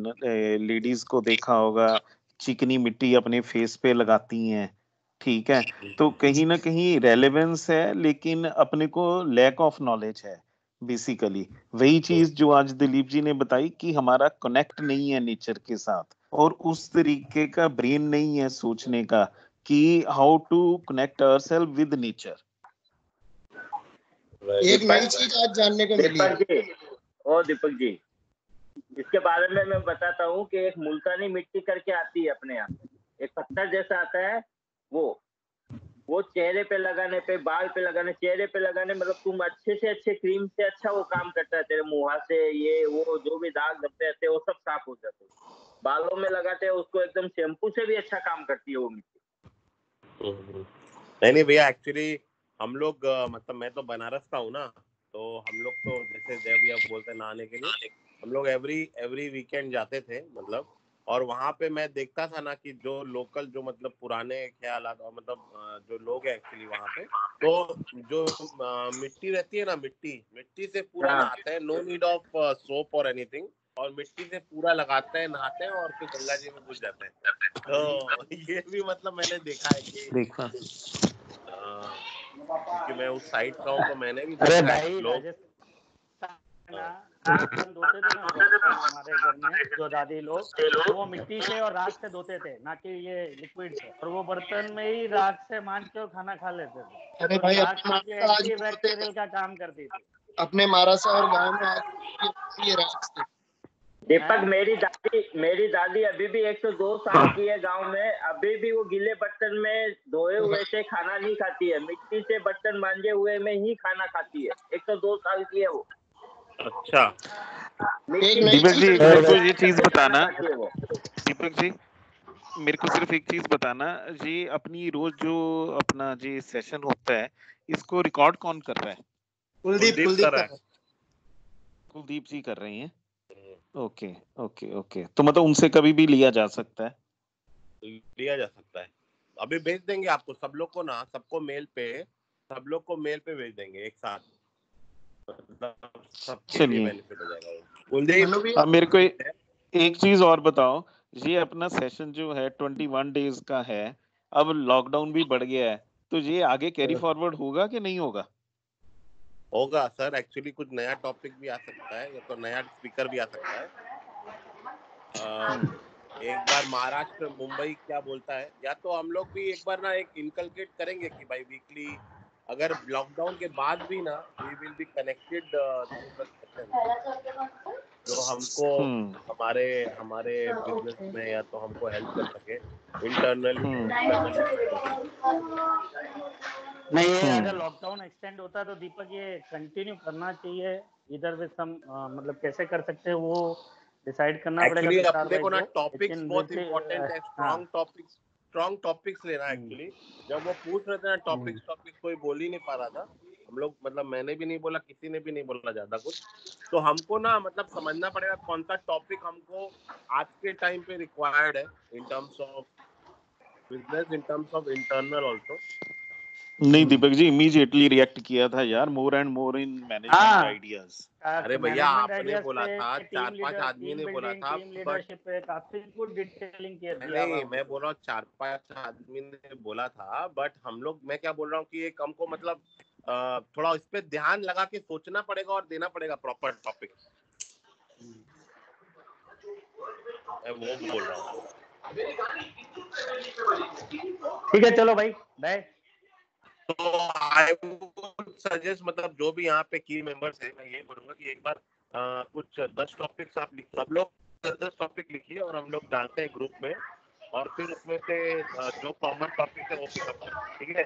लेडीज को देखा होगा चिकनी मिट्टी अपने फेस पे लगाती हैं, ठीक है। तो कहीं ना कहीं रेलेवेंस है, लेकिन अपने को लैक ऑफ नॉलेज है बेसिकली। वही चीज जो आज दिलीप जी ने बताई कि हमारा कनेक्ट नहीं है नेचर के साथ, और उस तरीके का ब्रेन नहीं है सोचने का कि how to connect ourselves with nature. एक नई चीज आज जानने को मिली है। दीपक जी, इसके बारे में मैं बताता हूँ कि एक मुल्तानी मिट्टी करके आती है अपने यहाँ, एक पत्थर जैसा आता है, वो चेहरे पे लगाने पे, बाल पे लगाने, चेहरे पे लगाने, मतलब तुम अच्छे से अच्छे क्रीम से अच्छा वो काम करता है। तेरे मुंह से ये वो जो भी दाग धब्बे रहते हैं वो सब साफ हो जाते हैं। बालों में लगाते हैं उसको, एकदम शैम्पू से भी अच्छा काम करती है वो मिट्टी। नहीं भैया, एक्चुअली हम लोग मतलब मैं तो बनारस का हूँ ना, तो हम लोग तो जैसे देव आप बोलते हैं नहाने के लिए, हम लोग एवरी वीकेंड जाते थे मतलब। और वहाँ पे मैं देखता था ना कि जो लोकल जो मतलब पुराने ख्यालात और मतलब जो लोग हैं एक्चुअली वहाँ पे, तो जो मिट्टी रहती है ना, मिट्टी से पूरा नहाते हैं, नो नीड ऑफ सोप और एनीथिंग, और मिट्टी से पूरा लगाते हैं, नहाते हैं और फिर गंगा जी में घुस जाते हैं। तो ये भी मतलब मैंने देखा है कि क्योंकि मैं उस साइड का हूँ तो मैंने भी देखा है लोग बर्तन धोते थे ना हमारे घर में जो दादी लोग, तो वो मिट्टी से और राख से धोते थे, ना कि ये लिक्विड से, और वो बर्तन में ही राख से मान के खाना खा लेते थे। अरे भाई एंटीबैक्टीरियल का काम करती थी अपने महाराष्ट्र और गांव में आज ये राख से। दीपक, मेरी दादी अभी भी 102 साल की है गांव में, अभी भी वो गीले बर्तन में धोए हुए से खाना नहीं खाती है, मिट्टी से बर्तन मांजे हुए में ही खाना खाती है। 102 साल की है वो। अच्छा दीपक जी मेरे को ये चीज बताना, दीपक जी मेरे को सिर्फ एक चीज बताना जी, अपनी रोज जो अपना जी सेशन होता है इसको रिकॉर्ड कौन कर रहा है? कुलदीप जी कर रही हैं। ओके ओके ओके, तो मतलब उनसे कभी भी लिया जा सकता है? अभी भेज देंगे आपको सब लोग को ना, सबको मेल पे भेज देंगे एक साथ, सबके लिए बेनिफिट हो जाएगा। अब मेरे को एक चीज और बताओ, ये अपना सेशन जो है 21 डेज का है, अब लॉकडाउन भी बढ़ गया है, तो ये आगे कैरी फॉरवर्ड होगा कि नहीं होगा? होगा सर, एक्चुअली कुछ नया टॉपिक भी आ सकता है या तो नया स्पीकर भी आ सकता है। एक बार महाराष्ट्र मुंबई क्या बोलता है, या तो हम लोग भी एक बार ना एक इनकलकेट करेंगे कि भाई वीकली, अगर लॉकडाउन के बाद भी ना we will be connected through the session, जो हमको हमारे बिजनेस में या तो हमको हेल्प कर सके इंटरनली। नहीं, ये अगर लॉकडाउन एक्सटेंड होता है तो दीपक ये कंटिन्यू करना चाहिए इधर विद सम, मतलब कैसे कर सकते हैं वो डिसाइड करना पड़ेगा। एक्चुअली अपने को ना टॉपिक्स बहुत इंपॉर्टेंट है, स्ट्रॉन्ग टॉपिक्स लेना। एक्चुअली जब वो पूछ रहे थे ना टॉपिक्स कोई बोल ही नहीं पा रहा था, हम लोग मतलब मैंने भी नहीं बोला, किसी ने भी नहीं बोला ज्यादा कुछ, तो हमको ना मतलब समझना पड़ेगा कौन सा टॉपिक हमको आज के टाइम पे रिक्वायर्ड है in terms of business, in terms of internal also. नहीं दीपक जी इमीडिएटली रिएक्ट किया था यार, more and more in management ideas. अरे भैया आपने बोला था, 4-5 आदमी ने बोला था, लीडरशिप पे काफी कुछ डिटेलिंग किया। नहीं मैं बोल रहा हूँ 4-5 आदमी ने बोला था, बट हम लोग, मैं क्या बोल रहा हूँ कि एक हमको मतलब थोड़ा इस पे ध्यान लगा के सोचना पड़ेगा और देना पड़ेगा प्रॉपर टॉपिक, मैं वो बोल रहा हूँ। ठीक है चलो भाई, बाय। तो आई वुड सजेस्ट, मतलब जो भी यहाँ पे की मेंबर्स है, मैं ये बोलूंगा कि एक बार कुछ 10 टॉपिक्स आप लिख, सब लोग 10 टॉपिक लिखिए और हम लोग डालते हैं ग्रुप में, और फिर उसमें से जो कॉमन टॉपिक है वो पिकअप करें, ठीक है?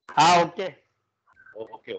हाँ, ओके ओके।